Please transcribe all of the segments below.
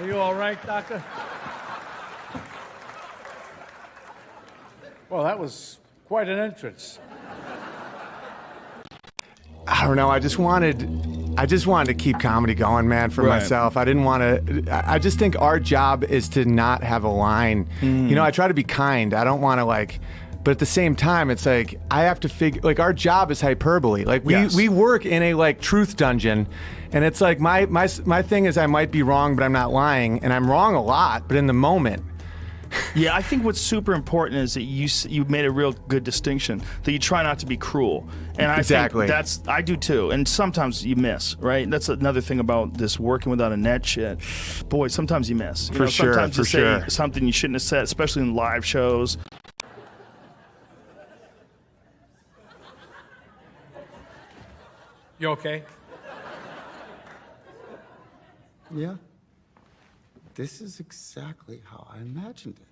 Are you all right, Doctor? Well, that was quite an entrance. I don't know. I just wanted to keep comedy going, man, for myself. I didn't want to. I just think our job is to not have a line. You know, I try to be kind. I don't want to but at the same time, it's like I have to figure. Our job is hyperbole. We work in a truth dungeon, and it's like my thing is I might be wrong, but I'm not lying, and I'm wrong a lot, but in the moment. Yeah, I think what's super important is that you made a real good distinction that you try not to be cruel, and I think I do too. And sometimes you miss, right? That's another thing about this working without a net shit. Boy, sometimes you miss. Sometimes you say something you shouldn't have said, especially in live shows. You okay? Yeah. This is exactly how I imagined it.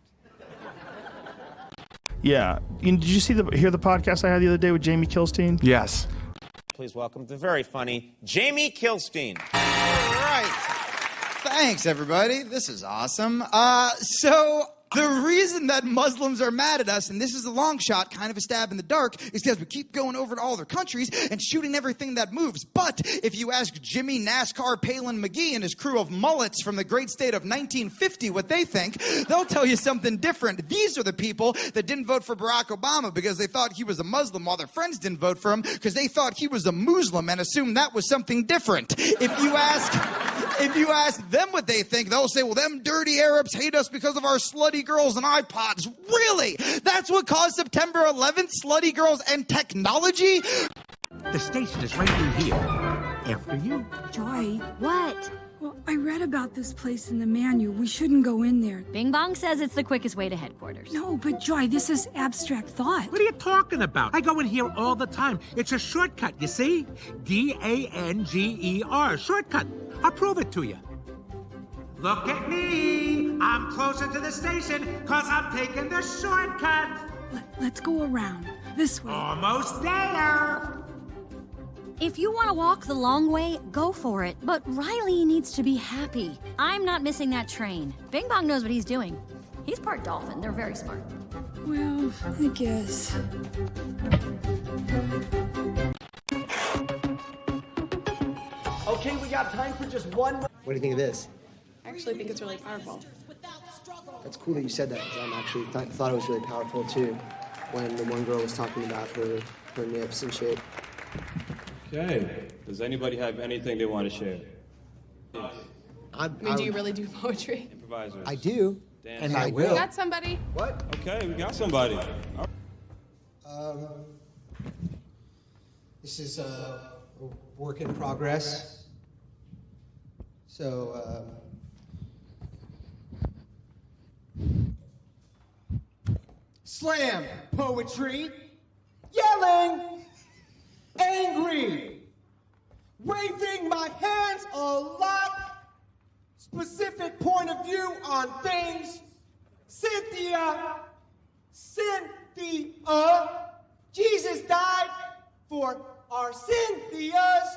Yeah. Did you hear the podcast I had the other day with Jamie Kilstein? Yes. Please welcome the very funny Jamie Kilstein. All right. Thanks, everybody. This is awesome. So the reason that Muslims are mad at us, and this is a long shot, kind of a stab in the dark, is because we keep going over to all their countries and shooting everything that moves. But if you ask Jimmy NASCAR Palin McGee and his crew of mullets from the great state of 1950 what they think, they'll tell you something different. These are the people that didn't vote for Barack Obama because they thought he was a Muslim, while their friends didn't vote for him because they thought he was a Muslim and assumed that was something different. If you ask them what they think, they'll say, well, them dirty Arabs hate us because of our slutty girls and iPods. Really? That's what caused September 11th? Slutty girls and technology? The station is right in here. After you. Joy. What? Well, I read about this place in the manual. We shouldn't go in there. Bing Bong says it's the quickest way to headquarters. No, but Joy, this is abstract thought. What are you talking about? I go in here all the time. It's a shortcut, you see? D-A-N-G-E-R. Shortcut. I'll prove it to you. Look at me. I'm closer to the station because I'm taking the shortcut. Let's go around. This way. Almost there. If you want to walk the long way, go for it. But Riley needs to be happy. I'm not missing that train. Bing Bong knows what he's doing. He's part dolphin. They're very smart. Well, I guess. Okay, we got time for just one. What do you think of this? I actually think it's really powerful. That's cool that you said that, because I actually thought it was really powerful too, when the one girl was talking about her nips and shit. Okay. Does anybody have anything they want to share? Do you really do poetry? Improvisers. I do. And I will. We got somebody. What? Okay, we got somebody. This is a work in progress. So, slam poetry, yelling, angry, waving my hands a lot, specific point of view on things. Cynthia, Jesus died for our Cynthias.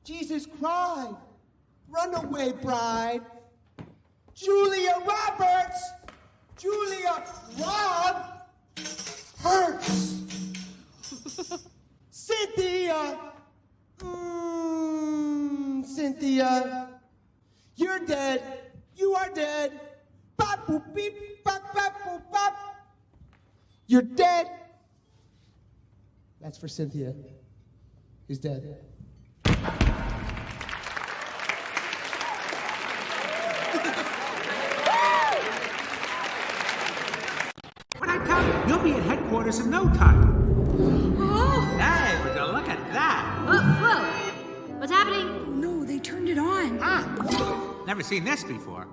Jesus cried, runaway bride. Julia Roberts, Julia Rob hurts. Cynthia, Cynthia, you're dead. You are dead. Bop boop beep bop bop boop bop. You're dead. That's for Cynthia, who's dead. When I tell you, you'll be at headquarters in no time. Hey, would you look at that? Whoa. What's happening? No, they turned it on. Never seen this before.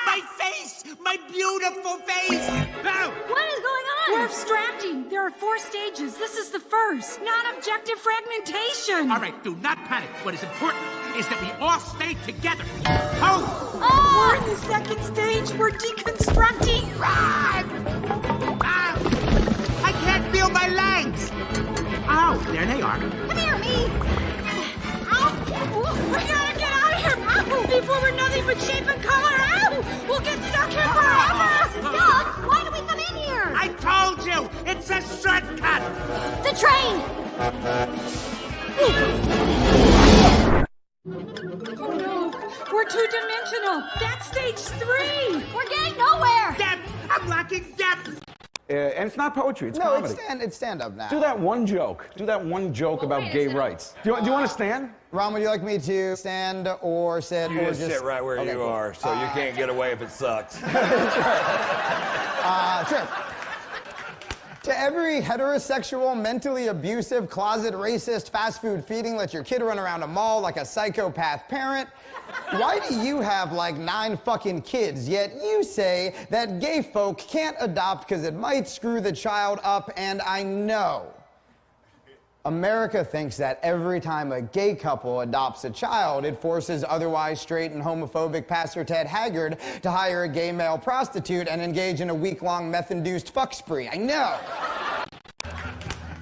My face! My beautiful face! No! What is going on? We're abstracting. There are 4 stages. This is the first. Non-objective fragmentation. All right, do not panic. What is important is that we all stay together. Hold! We're in the second stage. We're deconstructing. I can't feel my legs. Oh, there they are. Come here, me. Ow. We gotta get out of here. before we're nothing but shape and color. Ow! We'll get stuck here forever. Doug, why do we come in here? I told you, it's a shortcut. The train. Oh no, we're two-dimensional. That's stage 3. We're getting nowhere. Depth. I'm lacking depth. And it's not poetry, it's No, comedy. it's stand-up now. Do that one joke. Do that one joke about gay rights. Do you want to stand? Ron, would you like me to stand or sit You or just sit right where you cool. are, so you can't get away if it sucks. Sure. To every heterosexual, mentally abusive, closet racist, fast food feeding, let your kid run around a mall like a psychopath parent, why do you have like 9 fucking kids, yet you say that gay folk can't adopt because it might screw the child up, and I know. America thinks that every time a gay couple adopts a child, it forces otherwise straight and homophobic Pastor Ted Haggard to hire a gay male prostitute and engage in a week-long meth-induced fuck spree. I know.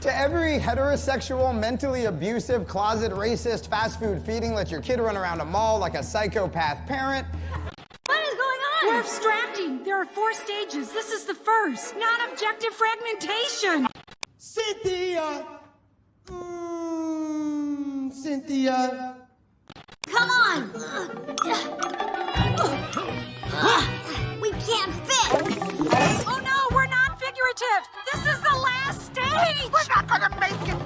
To every heterosexual, mentally abusive, closet racist, fast food feeding, let your kid run around a mall like a psychopath parent. What is going on? We're abstracting. There are 4 stages. This is the first. Non-objective fragmentation. Cynthia. Cynthia. Come on. We can't fit. Oh no, we're not figurative. This is the last stage. We're not gonna make it.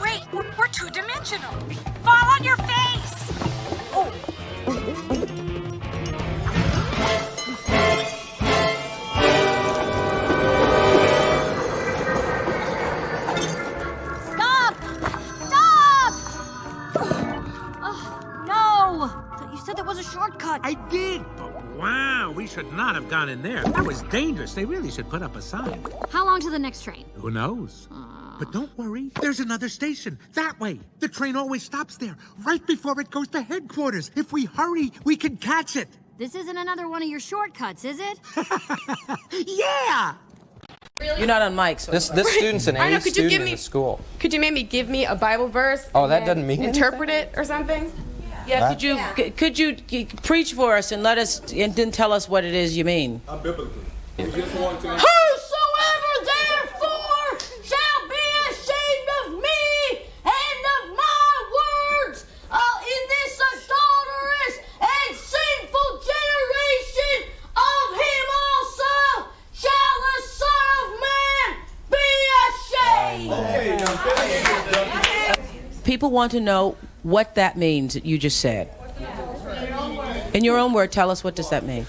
Wait, we're two-dimensional. Fall on your face. Oh. Stop! Stop! Oh, no. You said there was a shortcut. I did, but wow, we should not have gone in there. That was dangerous. They really should put up a sign. How long to the next train? Who knows? But don't worry, there's another station. That way. The train always stops there, right before it goes to headquarters. If we hurry, we can catch it. This isn't another one of your shortcuts, is it? Yeah! You're not on mic, so... This student's an I know, A could you student give in me- the school. Could you maybe give me a Bible verse? Oh, that and doesn't mean interpret it or something? Yeah, could you preach for us and let us, and then tell us what it is you mean? I'm biblical. You just want to... Whosoever therefore shall be ashamed of me and of my words in this adulterous and sinful generation, of him also shall the Son of Man be ashamed. People want to know what that means that you just said. In your own word, tell us, what does that mean?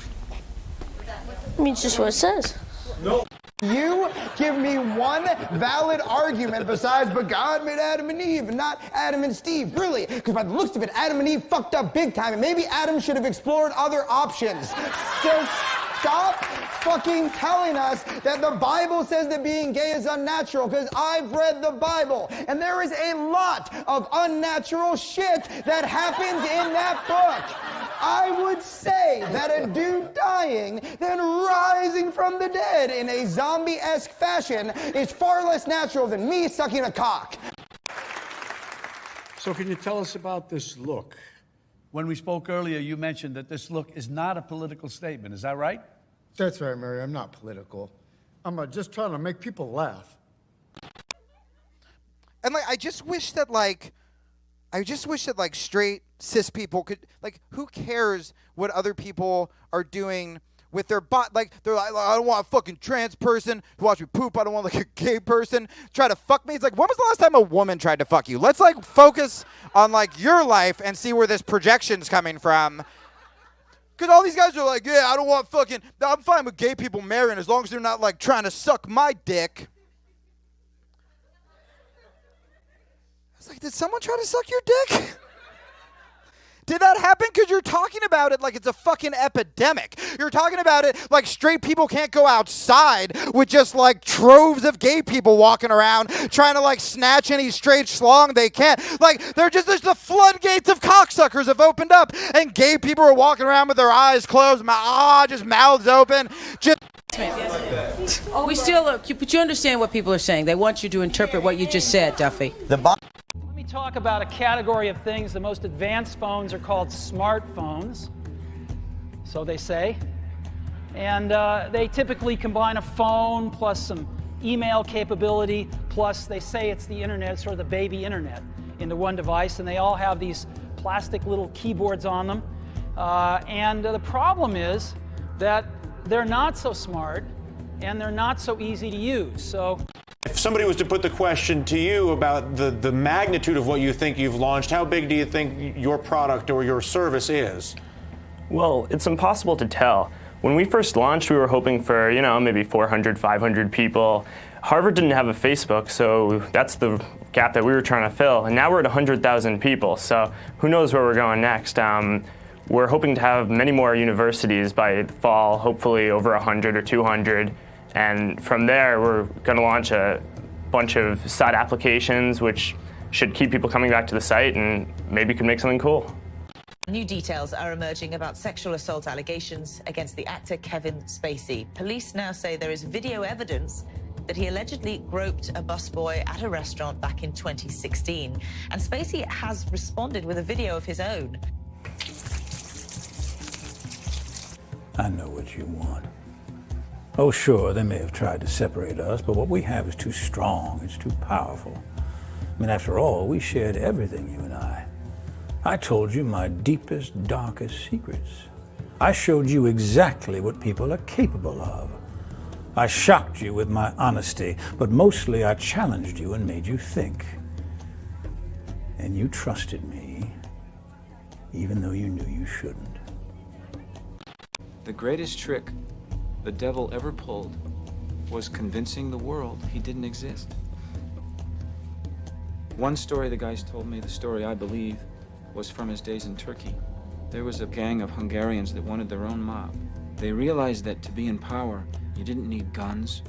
It means just what it says. No. You give me one valid argument besides, but God made Adam and Eve and not Adam and Steve. Really? Because by the looks of it, Adam and Eve fucked up big time, and maybe Adam should have explored other options. So stop fucking telling us that the Bible says that being gay is unnatural, because I've read the Bible, and there is a lot of unnatural shit that happens in that book. I would say that a dude dying, then rising from the dead in a zombie-esque fashion is far less natural than me sucking a cock. So can you tell us about this look? When we spoke earlier, you mentioned that this look is not a political statement. Is that right? That's right, Mary. I'm not political. I'm just trying to make people laugh. And I just wish that straight cis people could, who cares what other people are doing with their body? They're like, I don't want a fucking trans person to watch me poop. I don't want a gay person try to fuck me. It's like, when was the last time a woman tried to fuck you? Let's focus on your life and see where this projection's coming from. Because all these guys are like, yeah, I don't want fucking, I'm fine with gay people marrying as long as they're not trying to suck my dick. I was like, did someone try to suck your dick? Did that happen? Because you're talking about it like it's a fucking epidemic. You're talking about it like straight people can't go outside with just troves of gay people walking around trying to snatch any straight schlong they can. There's the floodgates of cocksuckers have opened up, and gay people are walking around with their eyes closed, just mouths open. We still, but you understand what people are saying. They want you to interpret what you just said, Duffy. Let me talk about a category of things. The most advanced phones are called smartphones, so they say. And they typically combine a phone plus some email capability, plus they say it's the internet, sort of the baby internet, into one device, and they all have these plastic little keyboards on them. And the problem is that they're not so smart and they're not so easy to use. So if somebody was to put the question to you about the magnitude of what you think you've launched, how big do you think your product or your service is? Well, it's impossible to tell. When we first launched, we were hoping for, maybe 400, 500 people. Harvard didn't have a Facebook, so that's the gap that we were trying to fill. And now we're at 100,000 people, so who knows where we're going next. We're hoping to have many more universities by the fall, hopefully over 100 or 200. And from there, we're going to launch a bunch of side applications, which should keep people coming back to the site and maybe could make something cool. New details are emerging about sexual assault allegations against the actor Kevin Spacey. Police now say there is video evidence that he allegedly groped a busboy at a restaurant back in 2016. And Spacey has responded with a video of his own. I know what you want. Oh, sure, they may have tried to separate us, but what we have is too strong, it's too powerful. I mean, after all, we shared everything, you and I. I told you my deepest, darkest secrets. I showed you exactly what people are capable of. I shocked you with my honesty, but mostly I challenged you and made you think. And you trusted me, even though you knew you shouldn't. The greatest trick the devil ever pulled was convincing the world he didn't exist. One story the guys told me, the story I believe, was from his days in Turkey. There was a gang of Hungarians that wanted their own mob. They realized that to be in power, you didn't need guns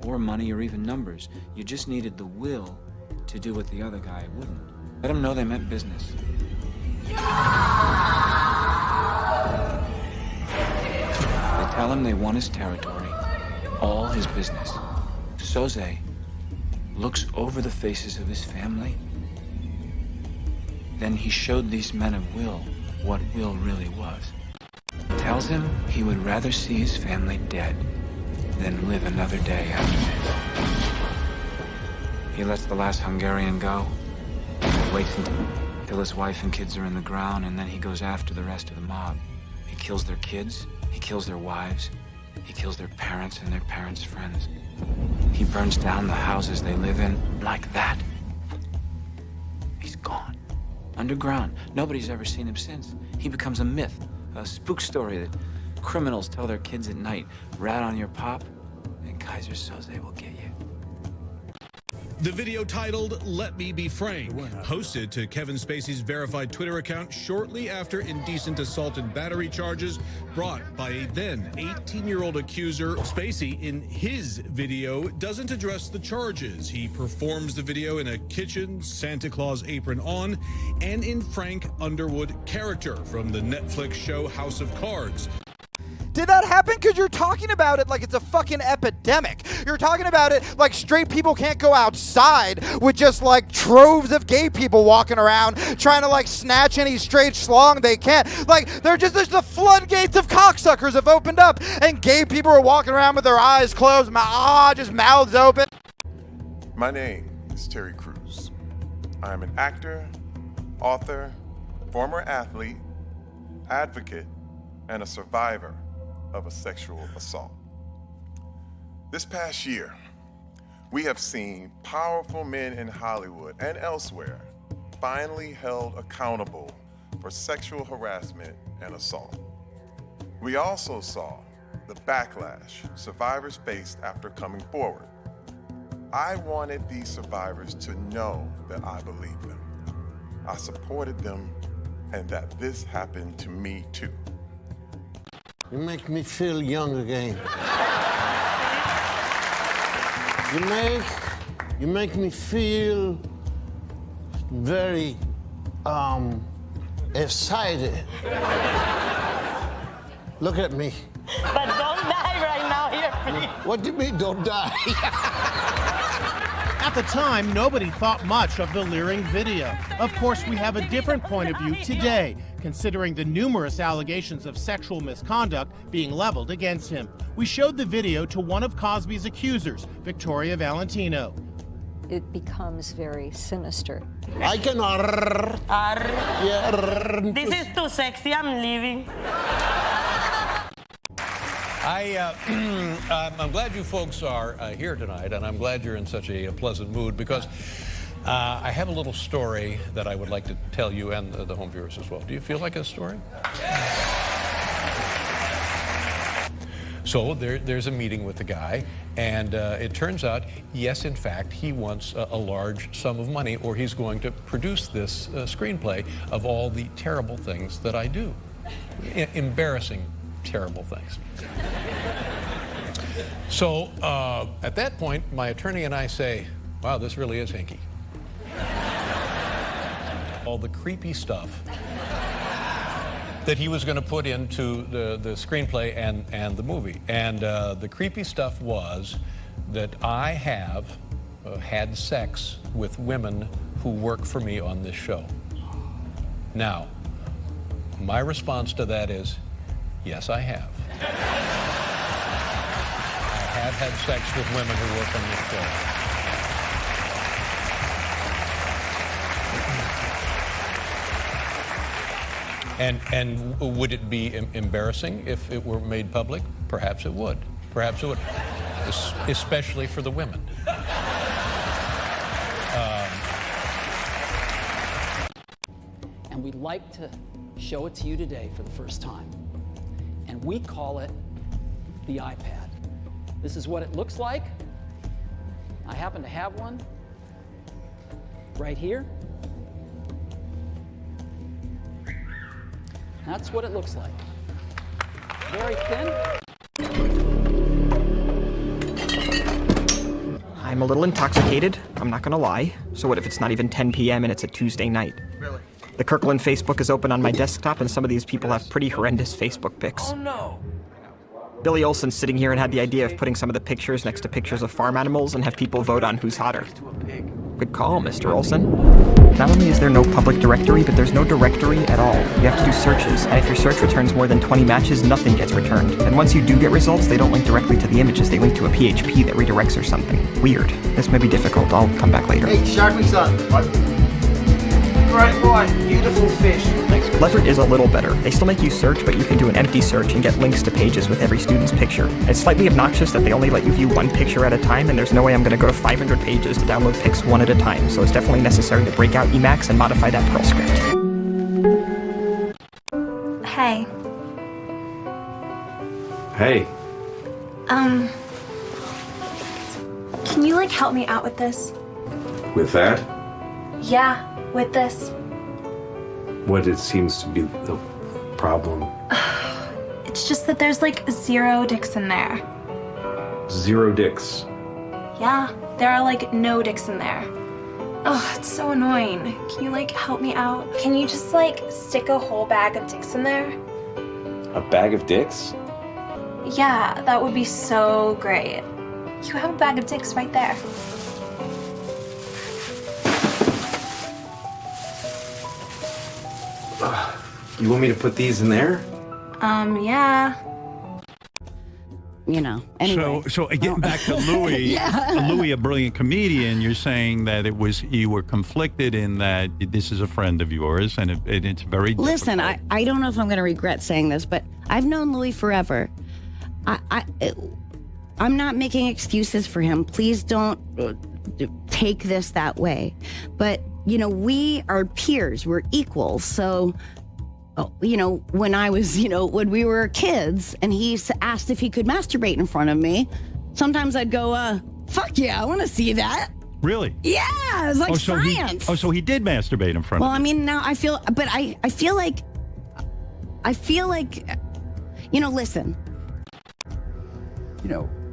or money or even numbers. You just needed the will to do what the other guy wouldn't. Let them know they meant business. They tell him they want his territory, all his business. Soze looks over the faces of his family. Then he showed these men of will what will really was. Tells him he would rather see his family dead than live another day after this. He lets the last Hungarian go, waits until his wife and kids are in the ground, and then he goes after the rest of the mob. He kills their kids, he kills their wives, he kills their parents and their parents' friends. He burns down the houses they live in like that. He's gone. Underground. Nobody's ever seen him since. He becomes a myth, a spook story that criminals tell their kids at night. Rat on your pop, and Kaiser Soze will get you. The video titled "Let Me Be Frank," posted to Kevin Spacey's verified Twitter account shortly after indecent assault and battery charges brought by a then 18-year-old accuser. Spacey, in his video, doesn't address the charges. He performs the video in a kitchen, Santa Claus apron on, and in Frank Underwood character from the Netflix show House of Cards. Did that happen? Because you're talking about it like it's a fucking epidemic. You're talking about it like straight people can't go outside with just like troves of gay people walking around trying to like snatch any straight schlong they can. Like there's the floodgates of cocksuckers have opened up and gay people are walking around with their eyes closed, just mouths open. My name is Terry Crews. I am an actor, author, former athlete, advocate, and a survivor of a sexual assault. This past year, we have seen powerful men in Hollywood and elsewhere finally held accountable for sexual harassment and assault. We also saw the backlash survivors faced after coming forward. I wanted these survivors to know that I believed them, I supported them, and that this happened to me too. You make me feel young again. You make me feel very excited. Look at me. But don't die right now here, please. What do you mean, don't die? At the time, nobody thought much of the leering video. Of course, we have a different point of view today, considering the numerous allegations of sexual misconduct being leveled against him. We showed the video to one of Cosby's accusers, Victoria Valentino. It becomes very sinister. I can This is too sexy, I'm leaving. I'm glad you folks are here tonight, and I'm glad you're in such a pleasant mood, because I have a little story that I would like to tell you and the home viewers as well. Do you feel like a story? So there's a meeting with the guy, and it turns out, yes, in fact, he wants a large sum of money, or he's going to produce this screenplay of all the terrible things that I do. Embarrassing, terrible things. So at that point, my attorney and I say, wow, this really is hinky. All the creepy stuff that he was going to put into the screenplay and the movie. And the creepy stuff was that I have had sex with women who work for me on this show. Now, my response to that is, yes, I have. I have had sex with women who work on this show. And would it be embarrassing if it were made public? Perhaps it would. Perhaps it would. Especially for the women. And we'd like to show it to you today for the first time. And we call it the iPad. This is what it looks like. I happen to have one right here. That's what it looks like. Very thin. I'm a little intoxicated, I'm not gonna lie. So what if it's not even 10 p.m. and it's a Tuesday night? Really? The Kirkland Facebook is open on my desktop, and some of these people have pretty horrendous Facebook pics. Oh no! Billy Olson's sitting here and had the idea of putting some of the pictures next to pictures of farm animals and have people vote on who's hotter. Good call, Mr. Olson. Not only is there no public directory, but there's no directory at all. You have to do searches, and if your search returns more than 20 matches, nothing gets returned. And once you do get results, they don't link directly to the images, they link to a PHP that redirects or something. Weird. This may be difficult, I'll come back later. Hey, shark me son. Right boy, beautiful fish. Leverett is a little better. They still make you search, but you can do an empty search and get links to pages with every student's picture. It's slightly obnoxious that they only let you view one picture at a time, and there's no way I'm going to go to 500 pages to download pics one at a time, so it's definitely necessary to break out Emacs and modify that Perl script. Hey. Hey. Can you, help me out with this? With that? Yeah, with this. What it seems to be the problem? It's just that there's, 0 dicks in there. 0 dicks. Yeah, there are, no dicks in there. Oh, it's so annoying. Can you, help me out? Can you just, stick a whole bag of dicks in there? A bag of dicks? Yeah, that would be so great. You have a bag of dicks right there. You want me to put these in there? Yeah. Anyway. So getting back to Louis, Louis, a brilliant comedian, you're saying that you were conflicted in that this is a friend of yours, and it's very difficult. Listen, I don't know if I'm going to regret saying this, but I've known Louis forever. I'm not making excuses for him. Please don't take this that way. But, we are peers. We're equals. So, when I was, when we were kids and he asked if he could masturbate in front of me, sometimes I'd go, fuck yeah, I want to see that. Really? Yeah, it's like science. So he did masturbate in front of you. Well, I mean, now I feel like, listen.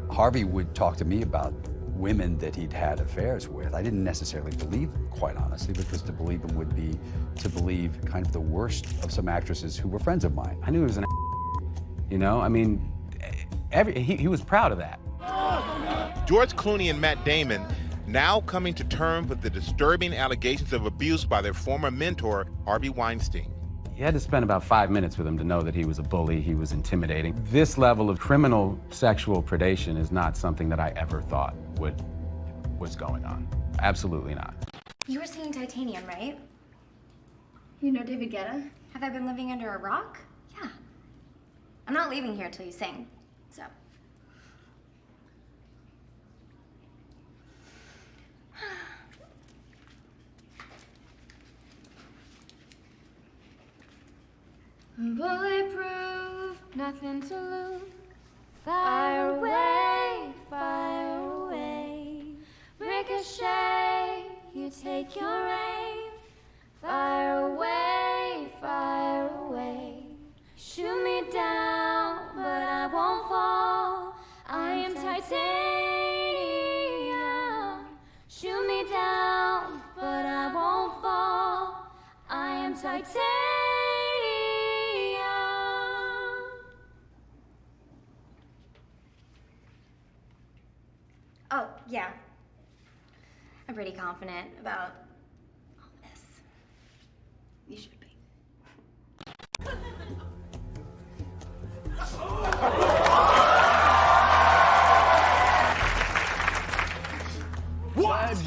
Harvey would talk to me about women that he'd had affairs with. I didn't necessarily believe them, quite honestly, because to believe them would be to believe kind of the worst of some actresses who were friends of mine. I knew he was an he was proud of that. George Clooney and Matt Damon now coming to terms with the disturbing allegations of abuse by their former mentor, Harvey Weinstein. You had to spend about 5 minutes with him to know that he was a bully, he was intimidating. This level of criminal sexual predation is not something that I ever thought was going on. Absolutely not. You were singing Titanium, right? You know David Guetta? Have I been living under a rock? Yeah. I'm not leaving here till you sing, so. Bulletproof, nothing to lose. Fire away, fire away. Ricochet, you take your aim. Fire away, fire away. Shoot me down, but I won't fall. I am titanium. Shoot me down, but I won't fall. I am titanium. Oh, yeah. I'm pretty confident about all this. You should be. What?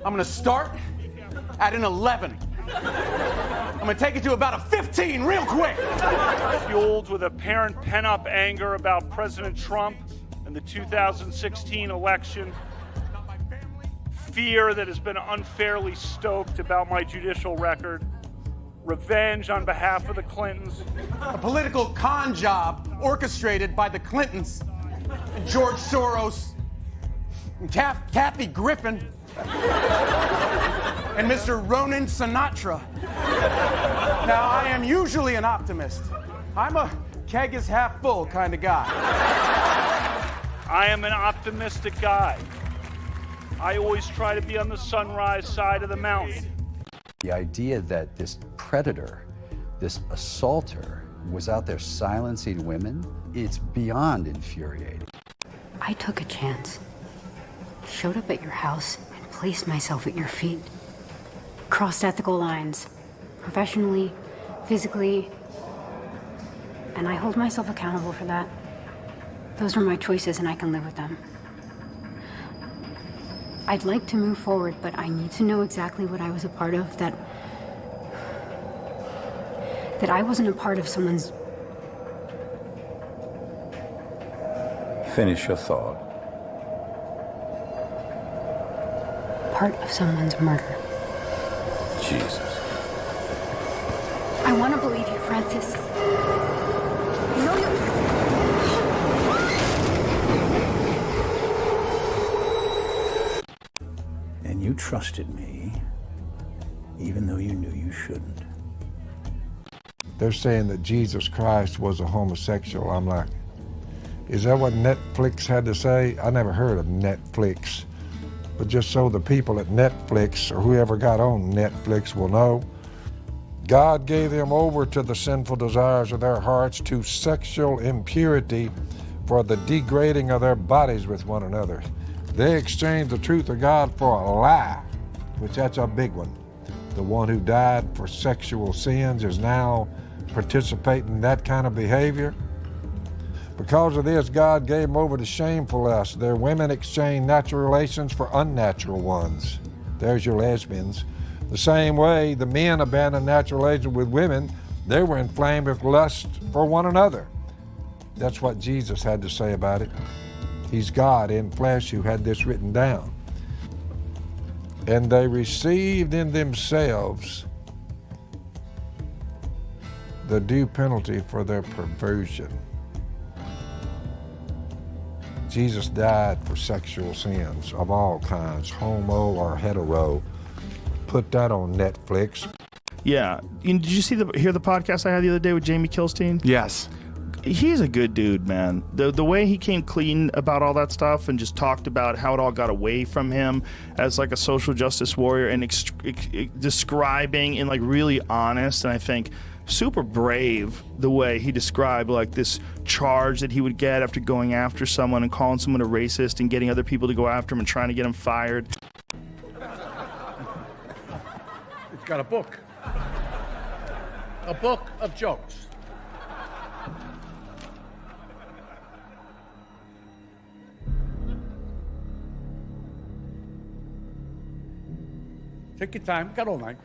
I'm gonna start at an 11. I'm gonna take it to about a 15 real quick. Fueled with apparent pent-up anger about President Trump and the 2016 election, fear that has been unfairly stoked about my judicial record, revenge on behalf of the Clintons. A political con job orchestrated by the Clintons and George Soros and Kathy Griffin and Mr. Ronan Sinatra. Now, I am usually an optimist. I'm a keg is half full kind of guy. I am an optimistic guy. I always try to be on the sunrise side of the mountain. The idea that this predator, this assaulter, was out there silencing women, it's beyond infuriating. I took a chance. Showed up at your house and placed myself at your feet. Crossed ethical lines, professionally, physically, and I hold myself accountable for that. Those were my choices and I can live with them. I'd like to move forward, but I need to know exactly what I was a part of, that I wasn't a part of someone's... Finish your thought. Part of someone's murder. Jesus. I want to believe you, Francis. You know you... And you trusted me, even though you knew you shouldn't. They're saying that Jesus Christ was a homosexual. I'm like, is that what Netflix had to say? I never heard of Netflix. But just so the people at Netflix, or whoever got on Netflix, will know, God gave them over to the sinful desires of their hearts, to sexual impurity, for the degrading of their bodies with one another. They exchanged the truth of God for a lie, which that's a big one. The one who died for sexual sins is now participating in that kind of behavior. Because of this, God gave them over to shameful lust. Their women exchanged natural relations for unnatural ones. There's your lesbians. The same way the men abandoned natural relations with women, they were inflamed with lust for one another. That's what Jesus had to say about it. He's God in flesh who had this written down. And they received in themselves the due penalty for their perversion. Jesus died for sexual sins of all kinds, homo or hetero. Put that on Netflix. Yeah. Did you hear the podcast I had the other day with Jamie Kilstein? Yes. He's a good dude, man. The way he came clean about all that stuff and just talked about how it all got away from him as like a social justice warrior and describing and like really honest, and I think super brave the way he described like this charge that he would get after going after someone and calling someone a racist and getting other people to go after him and trying to get him fired. It's got a book. A book of jokes. Take your time. Got all night.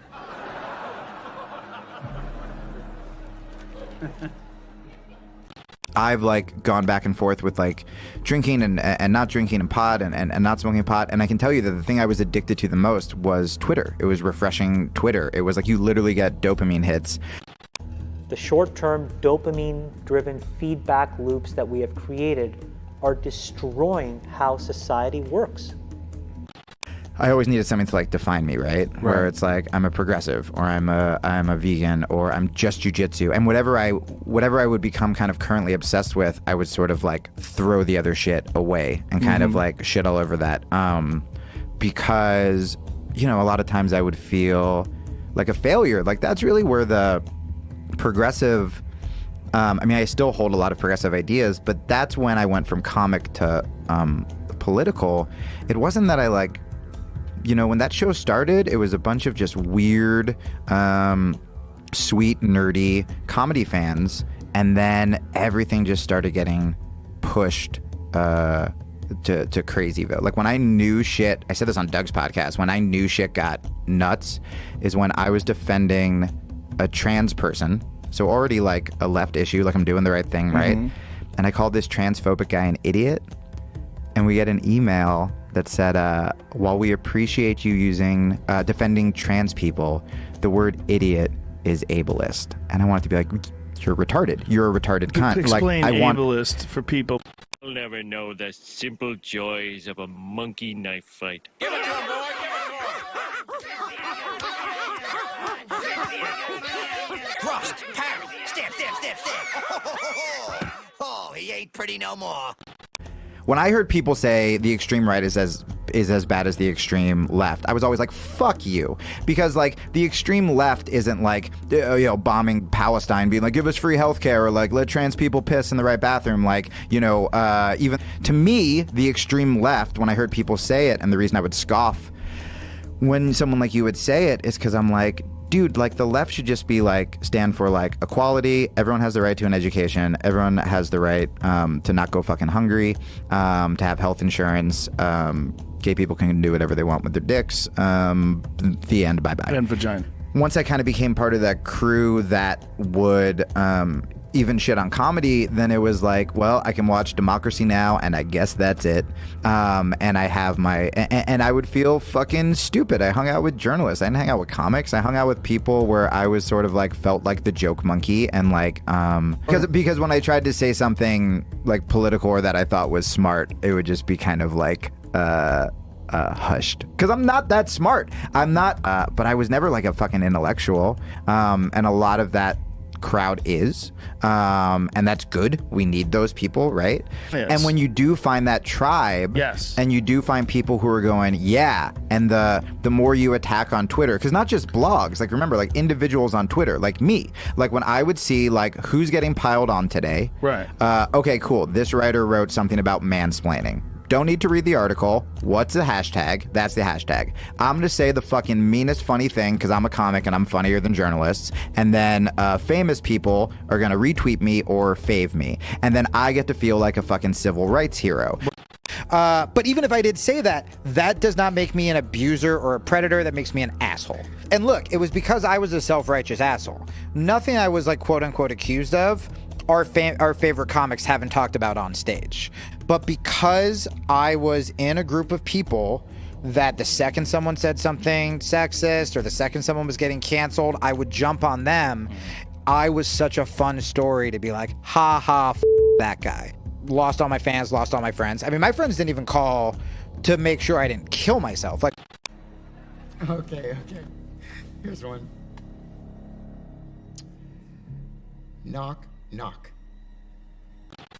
I've like gone back and forth with like drinking and not drinking and pot and not smoking pot, and I can tell you that the thing I was addicted to the most was Twitter. It was refreshing Twitter. It was like you literally get dopamine hits. The short-term dopamine-driven feedback loops that we have created are destroying how society works. I always needed something to like define me, right? Where it's like I'm a progressive, or I'm a vegan, or I'm just jujitsu, and whatever I would become kind of currently obsessed with, I would sort of like throw the other shit away and kind of like shit all over that, because you know a lot of times I would feel like a failure. Like that's really where the progressive. I mean, I still hold a lot of progressive ideas, but that's when I went from comic to political. It wasn't that I like. You know, when that show started, it was a bunch of just weird, sweet, nerdy comedy fans, and then everything just started getting pushed to crazyville. Like when I knew shit, I said this on Doug's podcast, when I knew shit got nuts is when I was defending a trans person, so already like a left issue, like I'm doing the right thing, right? And I called this transphobic guy an idiot, and we get an email that said, while we appreciate you using defending trans people, the word idiot is ableist. And I want it to be like, you're retarded. You're a retarded cunt. Explain like, ableist for people. You'll never know the simple joys of a monkey knife fight. Give it to him, boy. Thrust, parry, step, step, step, step. Oh, he ain't pretty no more. When I heard people say the extreme right is as bad as the extreme left, I was always like, fuck you. Because like the extreme left isn't like, you know, bombing Palestine, being like, give us free healthcare, or like let trans people piss in the right bathroom. Like, you know, even to me, the extreme left, when I heard people say it, and the reason I would scoff when someone like you would say it is because I'm like, dude, like the left should just be like stand for like equality. Everyone has the right to an education. Everyone has the right to not go fucking hungry, to have health insurance. Gay people can do whatever they want with their dicks. The end. Bye bye. And vagina. Once I kind of became part of that crew that would even shit on comedy, then it was like, well, I can watch Democracy Now! And I guess that's it. And I have my, and I would feel fucking stupid. I hung out with journalists. I didn't hang out with comics. I hung out with people where I was sort of like, felt like the joke monkey. And like, because when I tried to say something like political or that I thought was smart, it would just be kind of like, hushed. Because I'm not that smart. I'm not, but I was never like a fucking intellectual. And a lot of that crowd is, and that's good. We need those people, right? Yes. And when you do find that tribe, yes, and you do find people who are going, yeah, and the more you attack on Twitter, because not just blogs, like remember, like individuals on Twitter, like me, like when I would see like who's getting piled on today, right? Okay, cool. This writer wrote something about mansplaining. Don't need to read the article. What's the hashtag? That's the hashtag. I'm going to say the fucking meanest funny thing because I'm a comic and I'm funnier than journalists. And then famous people are going to retweet me or fave me. And then I get to feel like a fucking civil rights hero. But even if I did say that, that does not make me an abuser or a predator. That makes me an asshole. And look, it was because I was a self-righteous asshole. Nothing I was like quote unquote accused of, our favorite comics haven't talked about on stage. But because I was in a group of people that the second someone said something sexist or the second someone was getting canceled, I would jump on them. I was such a fun story to be like, ha ha, that guy. Lost all my fans, lost all my friends. I mean, my friends didn't even call to make sure I didn't kill myself. Like, Okay. Here's one. Knock, knock.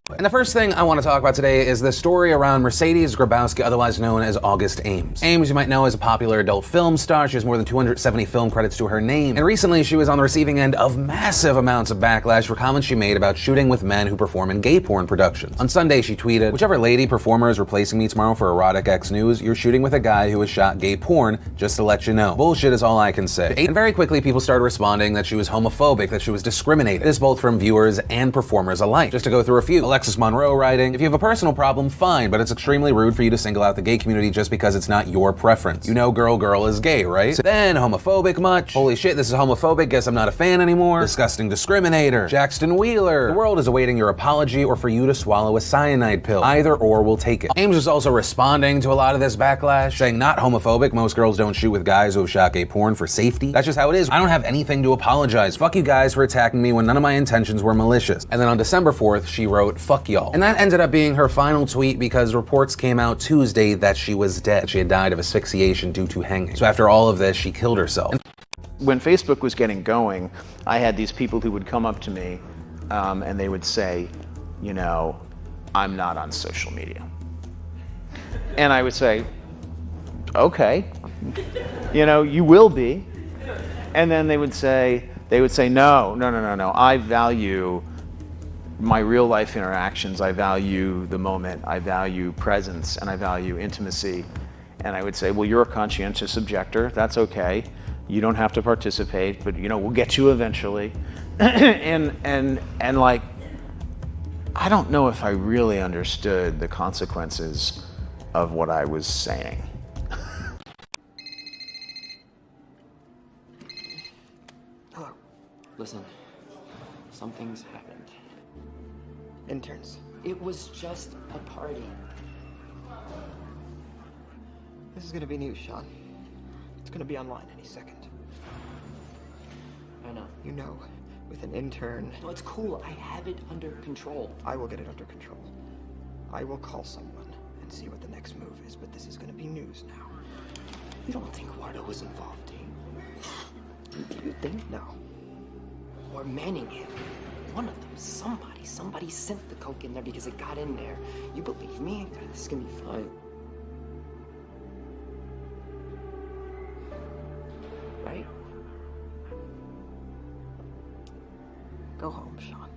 And the first thing I want to talk about today is the story around Mercedes Grabowski, otherwise known as August Ames. Ames, you might know, is a popular adult film star. She has more than 270 film credits to her name. And recently, she was on the receiving end of massive amounts of backlash for comments she made about shooting with men who perform in gay porn productions. On Sunday, she tweeted, "Whichever lady performer is replacing me tomorrow for Erotic X News, you're shooting with a guy who has shot gay porn, just to let you know. Bullshit is all I can say." And very quickly, people started responding that she was homophobic, that she was discriminating. This both from viewers and performers alike. Just to go through a few. Alexis Monroe writing, "If you have a personal problem, fine, but it's extremely rude for you to single out the gay community just because it's not your preference. You know girl is gay, right? Then homophobic much? Holy shit, this is homophobic, guess I'm not a fan anymore. Disgusting discriminator. Jackson Wheeler. The world is awaiting your apology or for you to swallow a cyanide pill. Either or will take it." Ames was also responding to a lot of this backlash, saying not homophobic, most girls don't shoot with guys who have shot gay porn for safety. That's just how it is. I don't have anything to apologize. Fuck you guys for attacking me when none of my intentions were malicious. And then on December 4th, she wrote, "Fuck y'all." And that ended up being her final tweet because reports came out Tuesday that she was dead. She had died of asphyxiation due to hanging. So after all of this, she killed herself. When Facebook was getting going, I had these people who would come up to me and they would say, you know, "I'm not on social media." And I would say, "Okay, you know, you will be." And then they would say, no, I value my real life interactions. I value the moment. I value presence, and I value intimacy. And I would say, well, you're a conscientious objector. That's okay. You don't have to participate, but you know, we'll get you eventually. and like, I don't know if I really understood the consequences of what I was saying. Hello. Listen, something's happened. Interns. It was just a party. This is gonna be news, Sean. It's gonna be online any second. I know. You know, with an intern. No, it's cool. I have it under control. I will get it under control. I will call someone and see what the next move is, but this is gonna be news now. You don't think Wardo was involved, do you? Do you think? No. Or Manningham. One of them, somebody sent the coke in there because it got in there. You believe me? This is gonna be fine. Right? Go home, Sean.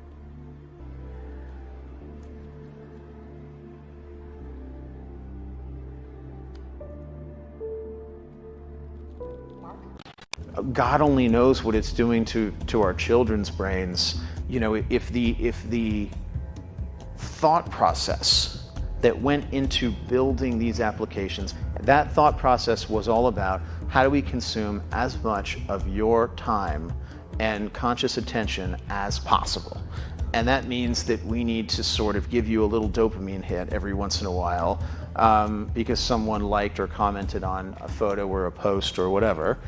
God only knows what it's doing to our children's brains. You know, if the thought process that went into building these applications, that thought process was all about how do we consume as much of your time and conscious attention as possible. And that means that we need to sort of give you a little dopamine hit every once in a while because someone liked or commented on a photo or a post or whatever.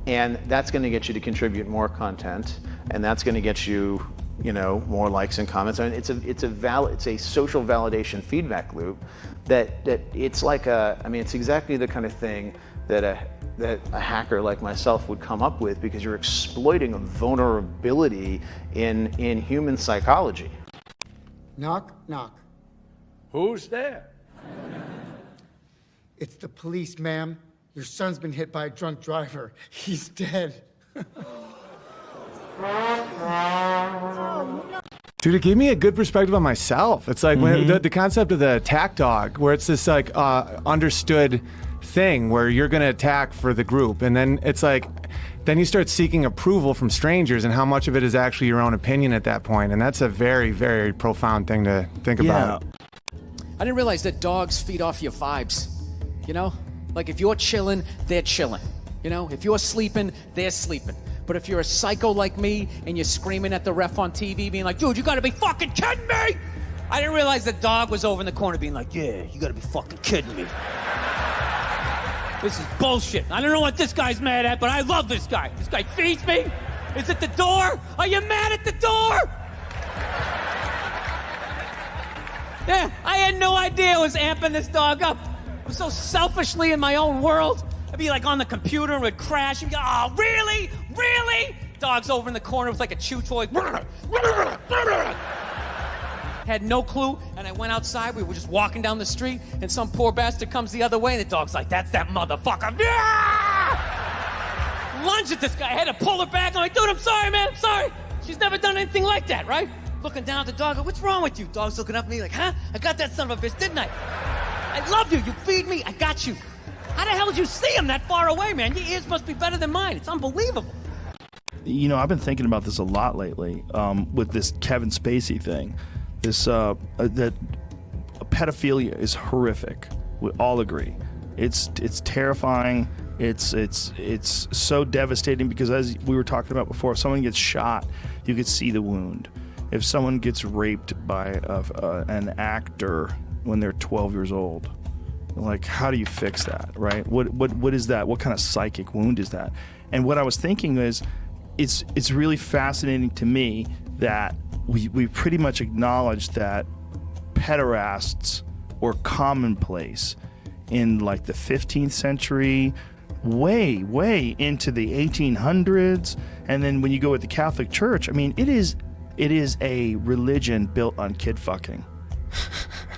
And that's going to get you to contribute more content, and that's going to get you, you know, more likes and comments. I mean, it's a social validation feedback loop that it's like it's exactly the kind of thing that a hacker like myself would come up with, because you're exploiting a vulnerability in human psychology. Knock, knock. Who's there? It's the police, ma'am. Your son's been hit by a drunk driver. He's dead. Dude, it gave me a good perspective on myself. It's like when the concept of the attack dog, where it's this like understood thing where you're going to attack for the group, and then it's like, then you start seeking approval from strangers, and how much of it is actually your own opinion at that point, and that's a very, very profound thing to think about. I didn't realize that dogs feed off your vibes, you know? Like if you're chilling, they're chilling, you know? If you're sleeping, they're sleeping. But if you're a psycho like me and you're screaming at the ref on TV being like, dude, you gotta be fucking kidding me! I didn't realize the dog was over in the corner being like, yeah, you gotta be fucking kidding me. This is bullshit. I don't know what this guy's mad at, but I love this guy. This guy feeds me. Is it the door? Are you mad at the door? Yeah, I had no idea I was amping this dog up. I'm so selfishly in my own world. I'd be like on the computer and would crash and go, oh, really? Really? Dog's over in the corner with like a chew toy. Had no clue, and I went outside. We were just walking down the street, and some poor bastard comes the other way, and the dog's like, "That's that motherfucker." Yeah! Lunge at this guy. I had to pull her back. I'm like, "Dude, I'm sorry, man. I'm sorry. She's never done anything like that, right?" Looking down at the dog, "What's wrong with you?" Dog's looking up at me like, "Huh? I got that son of a bitch, didn't I? I love you. You feed me. I got you." How the hell did you see him that far away, man? Your ears must be better than mine. It's unbelievable. You know, I've been thinking about this a lot lately with this Kevin Spacey thing. This that pedophilia is horrific. We all agree. It's terrifying. It's so devastating because, as we were talking about before, if someone gets shot, you could see the wound. If someone gets raped by an actor when they're 12 years old, like, how do you fix that, right? What is that? What kind of psychic wound is that? And what I was thinking is, it's really fascinating to me that we pretty much acknowledge that pederasts were commonplace in like the 15th century, way into the 1800s, and then when you go with the Catholic Church, I mean, it is a religion built on kid fucking.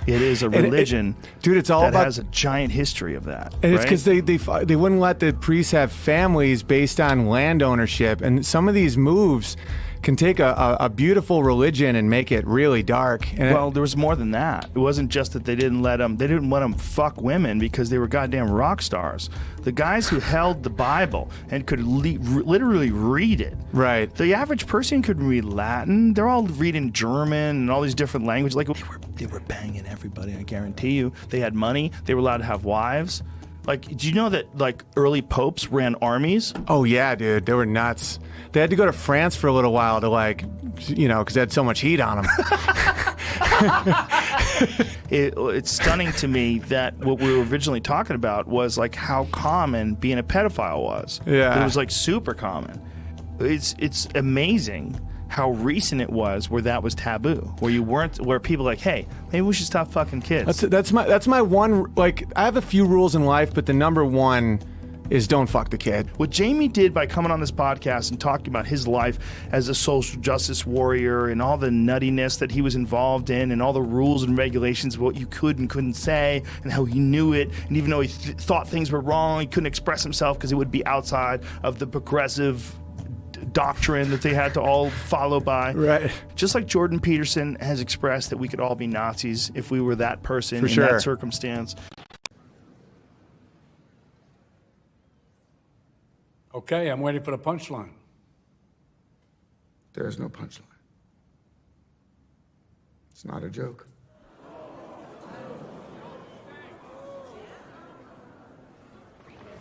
It is a religion, dude. It's all that about, has a giant history of that. And it's right? because they wouldn't let the priests have families based on land ownership, and some of these moves can take a beautiful religion and make it really dark. And well, there was more than that. It wasn't just that they didn't let them fuck women because they were goddamn rock stars. The guys who held the Bible and could literally read it. Right. The average person could read Latin. They're all reading German and all these different languages. Like, they were banging everybody, I guarantee you. They had money. They were allowed to have wives. Like, do you know that, like, early popes ran armies? Oh, yeah, dude. They were nuts. They had to go to France for a little while to, like, you know, because they had so much heat on them. It's stunning to me that what we were originally talking about was, like, how common being a pedophile was. Yeah. It was, like, super common. It's amazing how recent it was where that was taboo, where people were like, hey, maybe we should stop fucking kids. That's my one, like, I have a few rules in life, but the number one is don't fuck the kid. What Jamie did by coming on this podcast and talking about his life as a social justice warrior and all the nuttiness that he was involved in and all the rules and regulations of what you could and couldn't say and how he knew it, and even though he thought things were wrong, he couldn't express himself because it would be outside of the progressive doctrine that they had to all follow by. Right. Just like Jordan Peterson has expressed that we could all be Nazis if we were that person in that circumstance. Okay, I'm waiting for the punchline. There's no punchline. It's not a joke.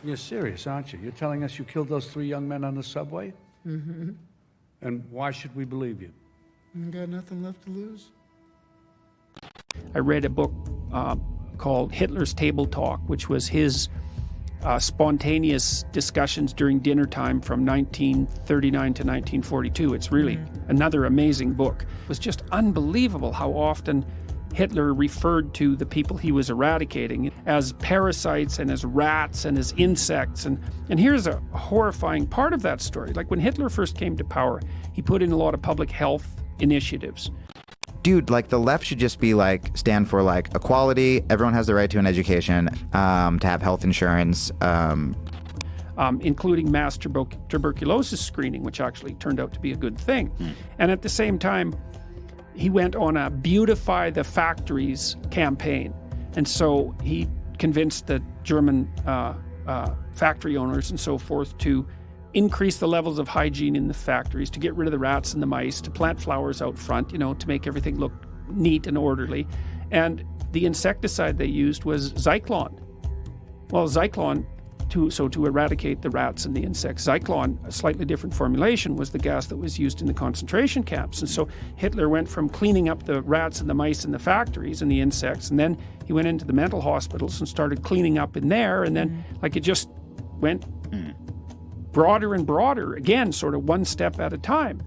You're serious, aren't you? You're telling us you killed those 3 young men on the subway? Mm-hmm. And why should we believe you? You got nothing left to lose. I read a book called Hitler's Table Talk, which was his spontaneous discussions during dinner time from 1939 to 1942. It's really another amazing book. It was just unbelievable how often Hitler referred to the people he was eradicating as parasites and as rats and as insects. And here's a horrifying part of that story. Like, when Hitler first came to power, he put in a lot of public health initiatives. Dude, like, the left should just be like, stand for like equality. Everyone has the right to an education, to have health insurance. Including mass tuberculosis screening, which actually turned out to be a good thing. And at the same time, he went on a beautify the factories campaign. And so he convinced the German factory owners and so forth to increase the levels of hygiene in the factories, to get rid of the rats and the mice, to plant flowers out front, you know, to make everything look neat and orderly. And the insecticide they used was Zyklon. Well, Zyklon, to eradicate the rats and the insects, Zyklon, a slightly different formulation, was the gas that was used in the concentration camps. And so Hitler went from cleaning up the rats and the mice in the factories and the insects, and then he went into the mental hospitals and started cleaning up in there, and then like it just went broader and broader, again, sort of one step at a time.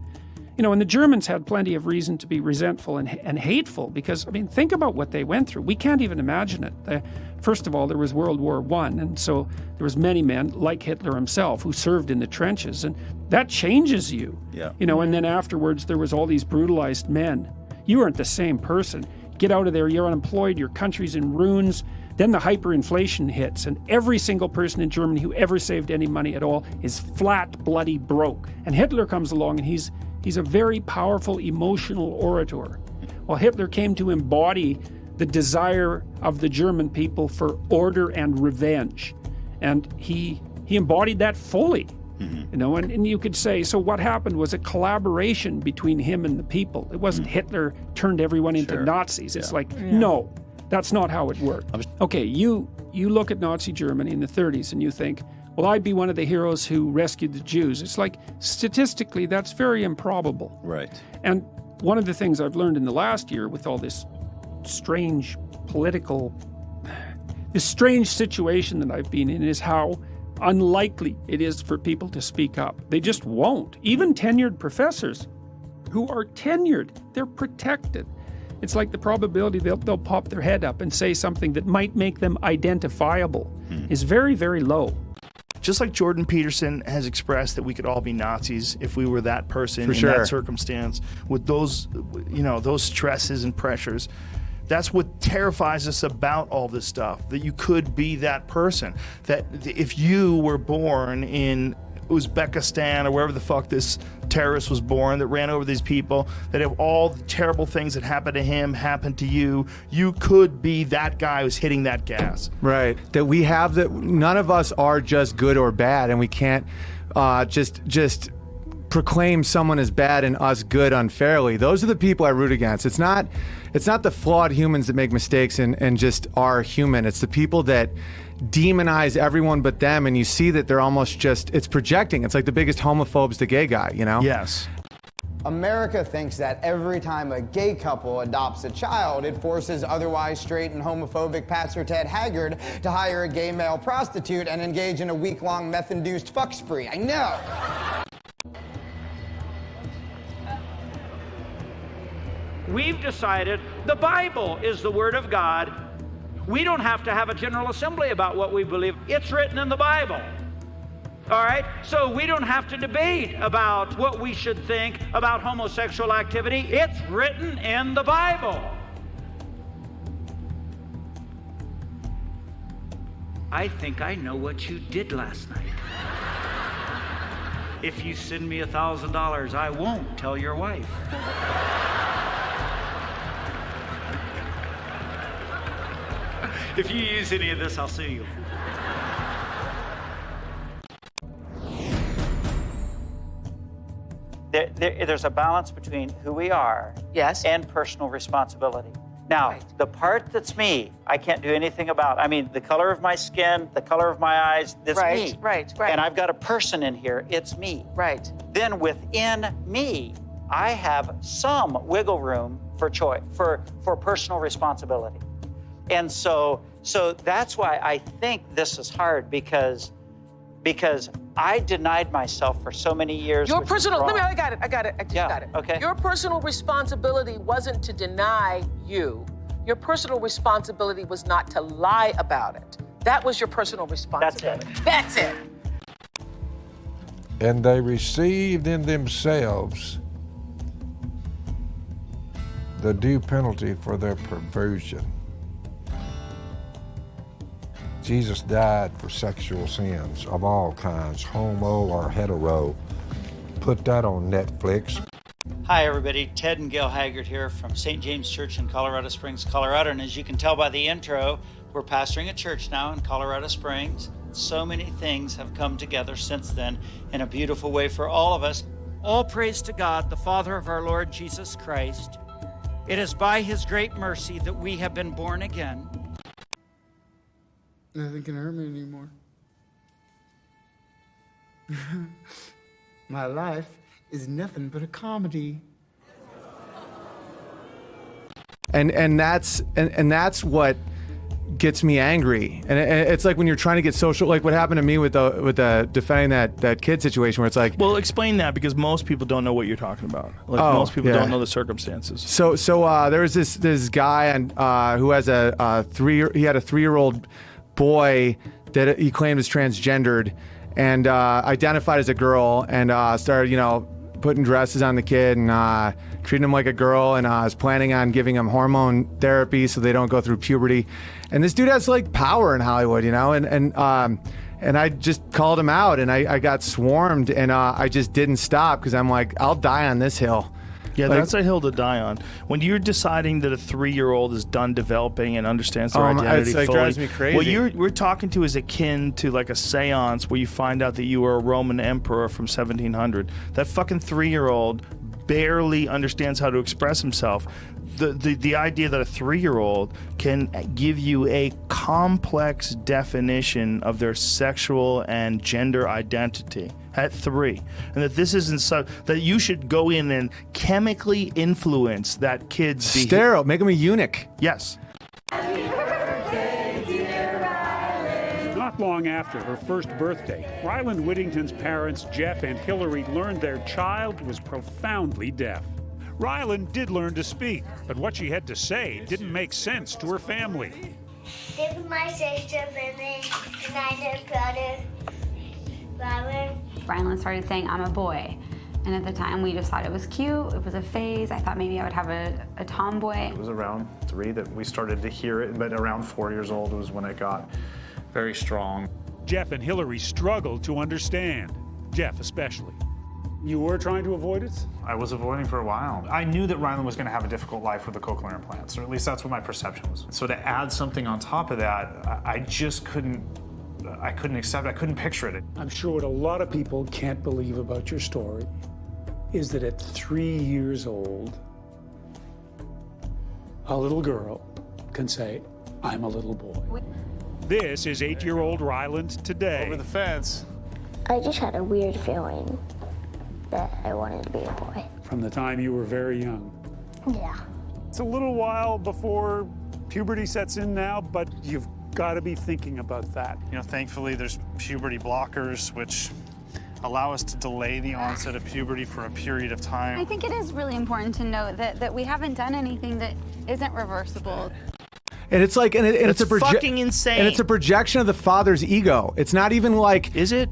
You know, and the Germans had plenty of reason to be resentful and hateful because, I mean, think about what they went through. We can't even imagine it. First of all, there was World War I, and so there was many men, like Hitler himself, who served in the trenches, and that changes you. Yeah. You know, and then afterwards there was all these brutalized men. You aren't the same person. Get out of there, you're unemployed, your country's in ruins. Then the hyperinflation hits, and every single person in Germany who ever saved any money at all is flat, bloody broke. And Hitler comes along, and he's a very powerful emotional orator. Well, Hitler came to embody the desire of the German people for order and revenge. And he embodied that fully. You know, and you could say, so what happened was a collaboration between him and the people. It wasn't Hitler turned everyone into Nazis. It's like, no, that's not how it worked. Okay, you look at Nazi Germany in the 30s and you think, well, I'd be one of the heroes who rescued the Jews. It's like, statistically, that's very improbable. Right. And one of the things I've learned in the last year with all this strange this strange situation that I've been in is how unlikely it is for people to speak up. They just won't. Even tenured professors who are tenured, they're protected. It's like the probability they'll pop their head up and say something that might make them identifiable is very, very low. Just like Jordan Peterson has expressed that we could all be Nazis if we were that person For in sure. that circumstance with those, those stresses and pressures. That's what terrifies us about all this stuff, that you could be that person. That if you were born in Uzbekistan or wherever the fuck this terrorist was born that ran over these people, that if all the terrible things that happened to him happened to you, you could be that guy who's hitting that gas. Right. That we have that none of us are just good or bad, and we can't just proclaim someone as bad and us good unfairly. Those are the people I root against. It's not the flawed humans that make mistakes and just are human. It's the people that demonize everyone but them, and you see that they're almost just, it's projecting. It's like the biggest homophobe's the gay guy, you know? Yes. America thinks that every time a gay couple adopts a child, it forces otherwise straight and homophobic Pastor Ted Haggard to hire a gay male prostitute and engage in a week-long meth-induced fuck spree. I know. We've decided the Bible is the Word of God. We don't have to have a general assembly about what we believe. It's written in the Bible. All right? So we don't have to debate about what we should think about homosexual activity. It's written in the Bible. I think I know what you did last night. If you send me $1,000, I won't tell your wife. If you use any of this, I'll sue you. There's a balance between who we are and personal responsibility. Now, the part that's me, I can't do anything about. I mean, the color of my skin, the color of my eyes, that's me. Right. And I've got a person in here, it's me. Right. Then within me, I have some wiggle room for choice, for personal responsibility. And so that's why I think this is hard because I denied myself for so many years. Your personal, I got it. I just got it. Okay. Your personal responsibility wasn't to deny you. Your personal responsibility was not to lie about it. That was your personal responsibility. That's it. And they received in themselves the due penalty for their perversion. Jesus died for sexual sins of all kinds, homo or hetero. Put that on Netflix. Hi, everybody. Ted and Gail Haggard here from St. James Church in Colorado Springs, Colorado. And as you can tell by the intro, we're pastoring a church now in Colorado Springs. So many things have come together since then in a beautiful way for all of us. All praise to God, the Father of our Lord Jesus Christ. It is by his great mercy that we have been born again. Nothing can hurt me anymore. My life is nothing but a comedy. And that's what gets me angry. And it's like when you're trying to get social, like what happened to me with the defending that kid situation, where it's like, well, explain that, because most people don't know what you're talking about. Like most people don't know the circumstances. So there was this guy who has he had a 3-year-old boy that he claimed is transgendered and identified as a girl, and started putting dresses on the kid and treating him like a girl, and I was planning on giving him hormone therapy so they don't go through puberty. And this dude has like power in Hollywood, you know, and I just called him out, and I got swarmed, and I just didn't stop because I'm like, I'll die on this hill. Yeah, Like- that's a hill to die on. When you're deciding that a 3-year-old is done developing and understands their identity it's like fully, drives me crazy. what we're talking to is akin to like a seance where you find out that you were a Roman emperor from 1700. That fucking 3-year-old barely understands how to express himself. The idea that a 3-year-old can give you a complex definition of their sexual and gender identity at 3, and that this isn't so that you should go in and chemically influence that kid's Sterile, make him a eunuch. Yes. Not long after her first birthday, Ryland Whittington's parents, Jeff and Hillary, learned their child was profoundly deaf. Ryland did learn to speak, but what she had to say didn't make sense to her family. This is my sister, Vivian, and I just brother, Robert. Ryland started saying, I'm a boy. And at the time, we just thought it was cute. It was a phase. I thought maybe I would have a tomboy. It was around 3 that we started to hear it, but around 4 years old was when it got very strong. Jeff and Hillary struggled to understand, Jeff especially. You were trying to avoid it? I was avoiding for a while. I knew that Ryland was going to have a difficult life with the cochlear implants, or at least that's what my perception was. So to add something on top of that, I just couldn't accept it. I couldn't picture it. I'm sure what a lot of people can't believe about your story is that at 3 years old, a little girl can say, I'm a little boy. This is 8-year-old Ryland today. Over the fence. I just had a weird feeling that I wanted to be a boy. From the time you were very young. Yeah. It's a little while before puberty sets in now, but you've got to be thinking about that. You know, thankfully there's puberty blockers, which allow us to delay the onset of puberty for a period of time. I think it is really important to note that we haven't done anything that isn't reversible. And it's like, and it's a fucking insane. And it's a projection of the father's ego. It's not even like, is it?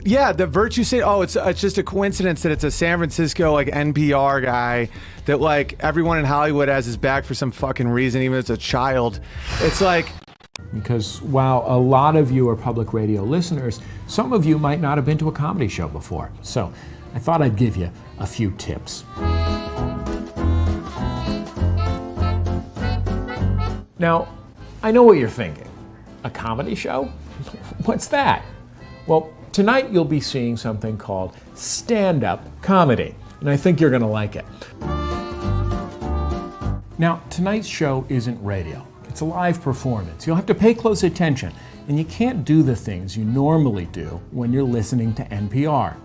Yeah, the virtue say, oh, it's just a coincidence that it's a San Francisco like NPR guy that like everyone in Hollywood has his back for some fucking reason, even if it's a child. It's like. Because while a lot of you are public radio listeners, some of you might not have been to a comedy show before. So I thought I'd give you a few tips. Now, I know what you're thinking. A comedy show? What's that? Well, tonight you'll be seeing something called stand-up comedy, and I think you're going to like it. Now, tonight's show isn't radio. It's a live performance. You'll have to pay close attention, and you can't do the things you normally do when you're listening to NPR.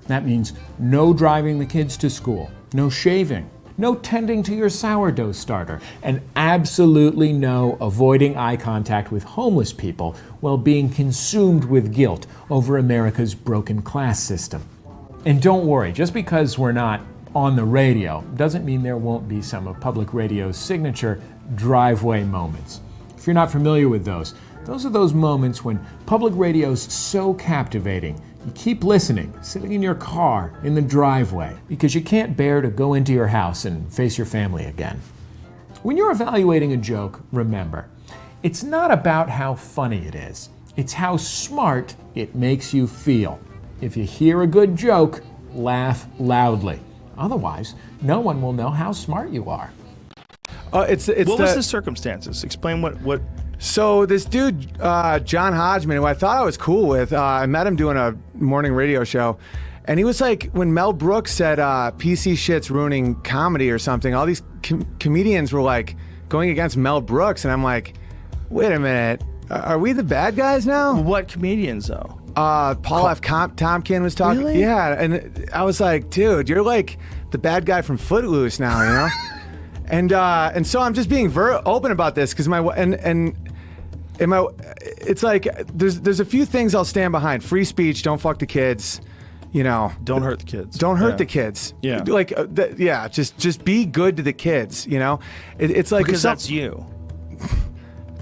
That means no driving the kids to school, no shaving, no tending to your sourdough starter, and absolutely no avoiding eye contact with homeless people while being consumed with guilt over America's broken class system. And don't worry, just because we're not on the radio doesn't mean there won't be some of public radio's signature driveway moments. If you're not familiar with those are those moments when public radio's so captivating, you keep listening, sitting in your car, in the driveway, because you can't bear to go into your house and face your family again. When you're evaluating a joke, remember, it's not about how funny it is, it's how smart it makes you feel. If you hear a good joke, laugh loudly. Otherwise, no one will know how smart you are. What was the circumstances? Explain what. So this dude, John Hodgman, who I thought I was cool with, I met him doing a morning radio show, and he was like, when Mel Brooks said PC shit's ruining comedy or something, all these comedians were like going against Mel Brooks, and I'm like, wait a minute, are we the bad guys now? What comedians though? Paul F. Tompkin was talking. Really? Yeah, and I was like, dude, you're like the bad guy from Footloose now, you know? And so I'm just being open about this because it's like there's a few things I'll stand behind. Free speech, don't fuck the kids, you know. Don't hurt the kids. Don't hurt the kids. Yeah. Like just be good to the kids, you know. It's like because that's you.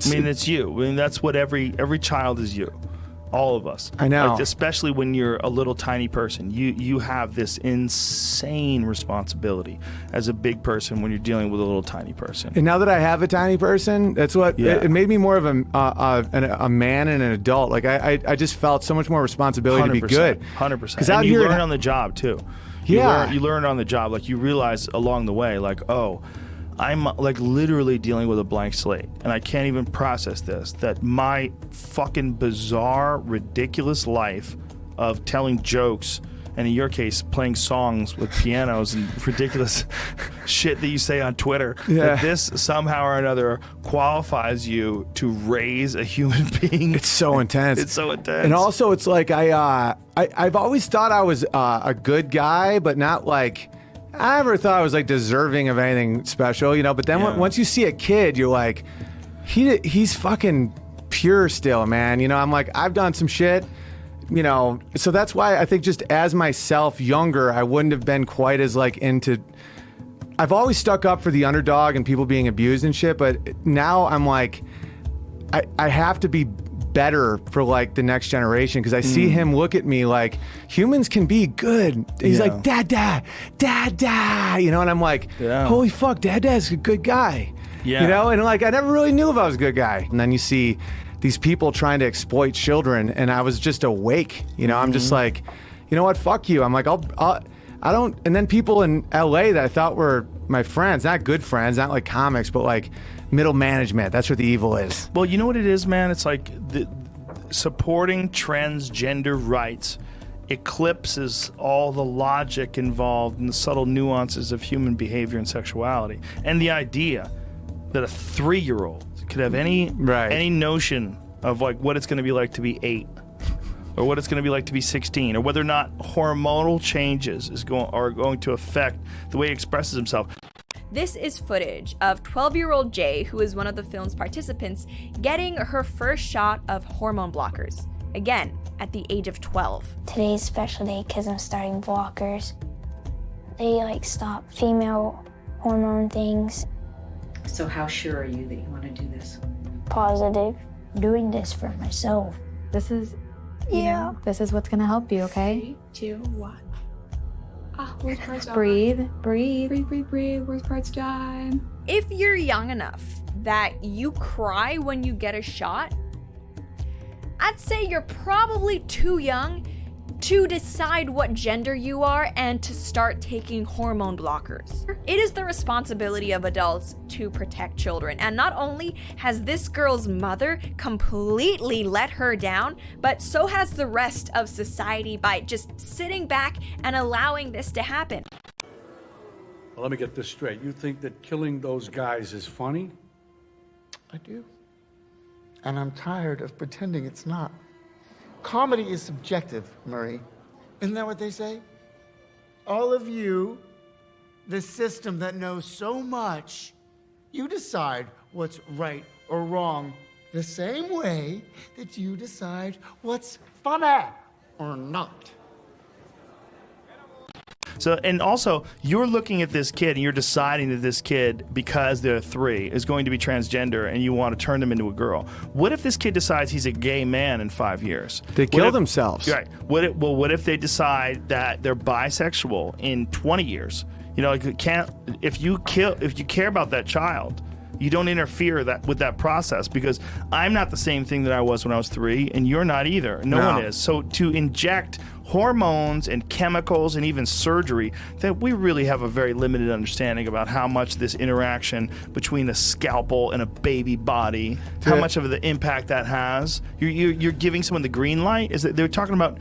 I mean, it's you. I mean, that's what every child is you. All of us. I know. Like, especially when you're a little tiny person. You have this insane responsibility as a big person when you're dealing with a little tiny person. And now that I have a tiny person, that's what it made me more of a man and an adult. Like I just felt so much more responsibility to be good. 100%. Because And out you here, learn on the job too. You learn on the job. Like you realize along the way, like, oh, I'm like literally dealing with a blank slate, and I can't even process this. That my fucking bizarre, ridiculous life of telling jokes, and in your case, playing songs with pianos and ridiculous shit that you say on Twitter, that this somehow or another qualifies you to raise a human being. It's so intense. It's so intense. And also, it's like I've always thought I was a good guy, but not like. I never thought I was like deserving of anything special, you know. But then once you see a kid, you're like, he's fucking pure still, man. You know, I'm like, I've done some shit, you know. So that's why I think just as myself younger, I wouldn't have been quite as like into. I've always stuck up for the underdog and people being abused and shit. But now I'm like, I have to be better for like the next generation because I see him look at me like humans can be good. He's like dad, you know, and I'm like, holy fuck, dad's a good guy, you know, and like I never really knew if I was a good guy. And then you see these people trying to exploit children, and I was just awake, you know. I'm just like, you know what, fuck you. I'm like, I don't. And then people in LA that I thought were my friends, not good friends, not like comics, but like middle management. That's what the evil is. Well, you know what it is, man? It's like supporting transgender rights eclipses all the logic involved in the subtle nuances of human behavior and sexuality. And the idea that a 3-year-old could have any notion of like what it's going to be like to be 8 or what it's going to be like to be 16 or whether or not hormonal changes are going to affect the way he expresses himself. This is footage of 12-year-old Jay, who is one of the film's participants, getting her first shot of hormone blockers. Again, at the age of 12. Today's a special day because I'm starting blockers. They like stop female hormone things. So how sure are you that you want to do this? Positive. I'm doing this for myself. This is, you know, this is what's gonna help you, okay? 3, 2, 1. Where's parts done? Breathe. Where's parts done? If you're young enough that you cry when you get a shot, I'd say you're probably too young to decide what gender you are and to start taking hormone blockers. It is the responsibility of adults to protect children, and not only has this girl's mother completely let her down, but so has the rest of society by just sitting back and allowing this to happen. Well, let me get this straight. You think that killing those guys is funny? I do. And I'm tired of pretending it's not. Comedy is subjective, Murray. Isn't that what they say? All of you, the system that knows so much, you decide what's right or wrong the same way that you decide what's funny or not. So, and also, you're looking at this kid and you're deciding that this kid, because they're 3, is going to be transgender and you want to turn them into a girl. What if this kid decides he's a gay man in 5 years? They kill themselves. Right. What if they decide that they're bisexual in 20 years? You know, like if you care about that child, you don't interfere with that process, because I'm not the same thing that I was when I was 3, and you're not either. No one is. So to inject hormones and chemicals and even surgery, that we really have a very limited understanding about how much this interaction between a scalpel and a baby body, how much of the impact that has. You're giving someone the green light? Is that they're talking about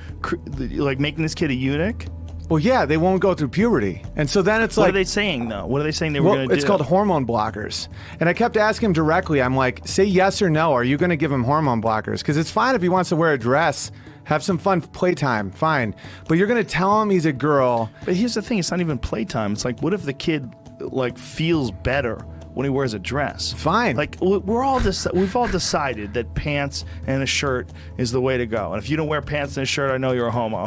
like making this kid a eunuch? Well, yeah, they won't go through puberty. And so then it's What like... are they saying, though? What are they saying they were going to do? It's called hormone blockers. And I kept asking him directly, I'm like, say yes or no. Are you going to give him hormone blockers? Because it's fine if he wants to wear a dress, have some fun playtime, fine. But you're going to tell him he's a girl. But here's the thing, it's not even playtime. It's like, what if the kid like feels better when he wears a dress? Fine. Like, we've all decided that pants and a shirt is the way to go. And if you don't wear pants and a shirt, I know you're a homo.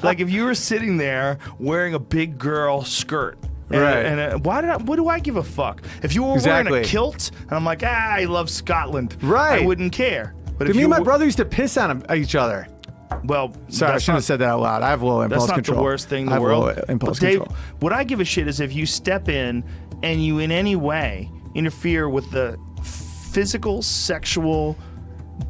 Like if you were sitting there wearing a big girl skirt, and what do I give a fuck? If you were wearing a kilt and I'm like, I love Scotland, I wouldn't care. But Dude, me and my brother used to piss on each other. Well, sorry, I shouldn't have said that out loud. I have low impulse That's not control. the worst thing in I the have low world. impulse But Dave, control. what I give a shit is if you step in and you in any way interfere with the physical, sexual,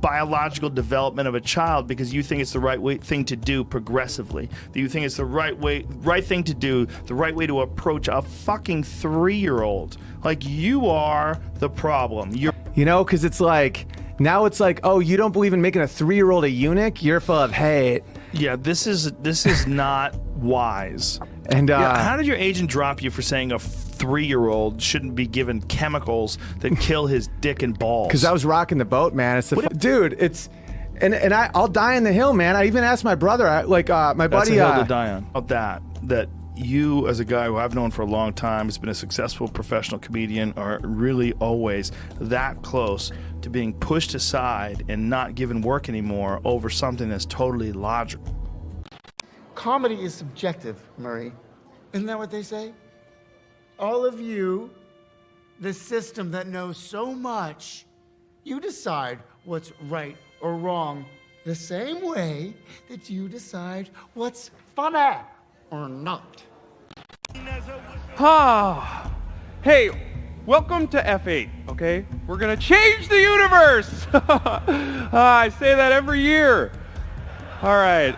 biological development of a child because you think it's the right thing to do progressively, that you think it's the right thing to do, the right way to approach a fucking 3-year-old. Like, you are the problem. You know, because it's like, now it's like, oh, you don't believe in making a 3-year-old a eunuch? You're full of hate. Yeah, this is not wise. And how did your agent drop you for saying a 3-year-old shouldn't be given chemicals that kill his dick and balls? Because I was rocking the boat, man. It's dude. It's and I'll die on the hill, man. I even asked my brother, my That's buddy. a hill to die on. About that you, as a guy who I've known for a long time, has been a successful professional comedian, are really always that close to being pushed aside and not given work anymore over something that's totally logical. Comedy is subjective, Murray. Isn't that what they say? All of you, the system that knows so much, you decide what's right or wrong the same way that you decide what's funny or not. Hey, welcome to F8, okay? We're gonna change the universe! I say that every year. All right,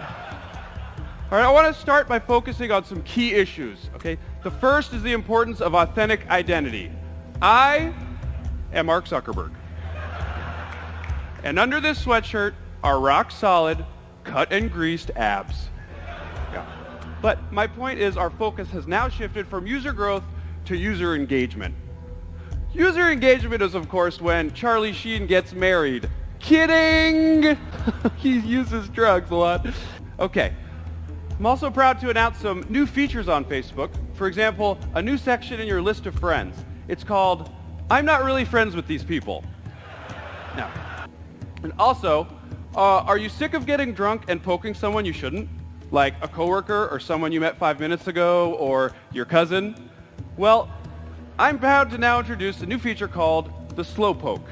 I want to start by focusing on some key issues, okay? The first is the importance of authentic identity. I am Mark Zuckerberg. And under this sweatshirt are rock solid, cut and greased abs. Yeah. But my point is our focus has now shifted from user growth to user engagement. User engagement is, of course, when Charlie Sheen gets married. Kidding! He uses drugs a lot. Okay. I'm also proud to announce some new features on Facebook. For example, a new section in your list of friends. It's called, I'm not really friends with these people. No. And also, are you sick of getting drunk and poking someone you shouldn't? Like a coworker or someone you met 5 minutes ago or your cousin? Well, I'm proud to now introduce a new feature called the slow poke.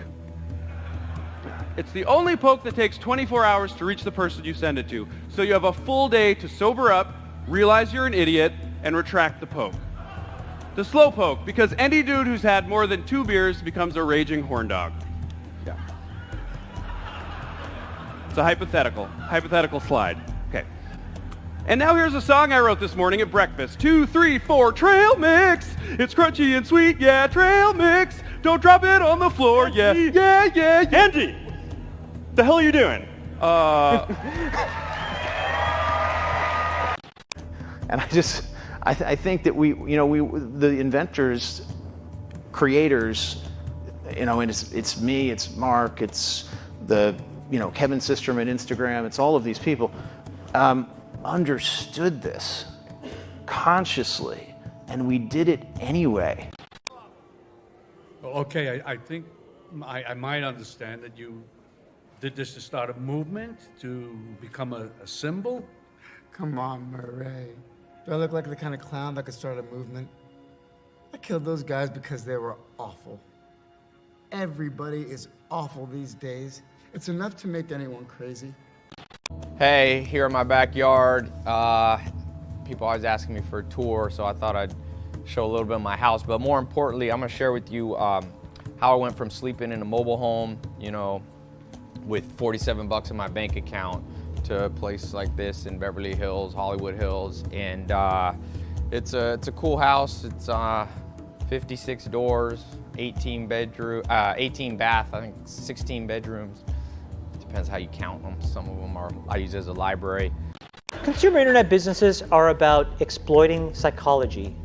It's the only poke that takes 24 hours to reach the person you send it to, so you have a full day to sober up, realize you're an idiot, and retract the poke. The slow poke, because any dude who's had more than 2 beers becomes a raging horn dog. Yeah. It's a hypothetical slide. Okay. And now here's a song I wrote this morning at breakfast. 2, 3, 4, trail mix. It's crunchy and sweet, yeah, trail mix. Don't drop it on the floor, Andy. yeah. Andy! The hell are you doing? And I think that the inventors, creators, and it's me, it's Mark, it's the, Kevin Systerman, Instagram, it's all of these people, understood this consciously, and we did it anyway. Okay, I think I might understand that you did this to start a movement, to become a symbol. Come on, Murray. Do I look like the kind of clown that could start a movement? I killed those guys because they were awful. Everybody is awful these days. It's enough to make anyone crazy. Hey, here in my backyard, people always asking me for a tour, so I thought I'd show a little bit of my house. But more importantly, I'm gonna share with you how I went from sleeping in a mobile home, with $47 in my bank account, to a place like this in Beverly Hills, Hollywood Hills, and it's a cool house. It's 56 doors, 18 bath, I think 16 bedrooms. Depends how you count them. Some of them I use as a library. Consumer internet businesses are about exploiting psychology.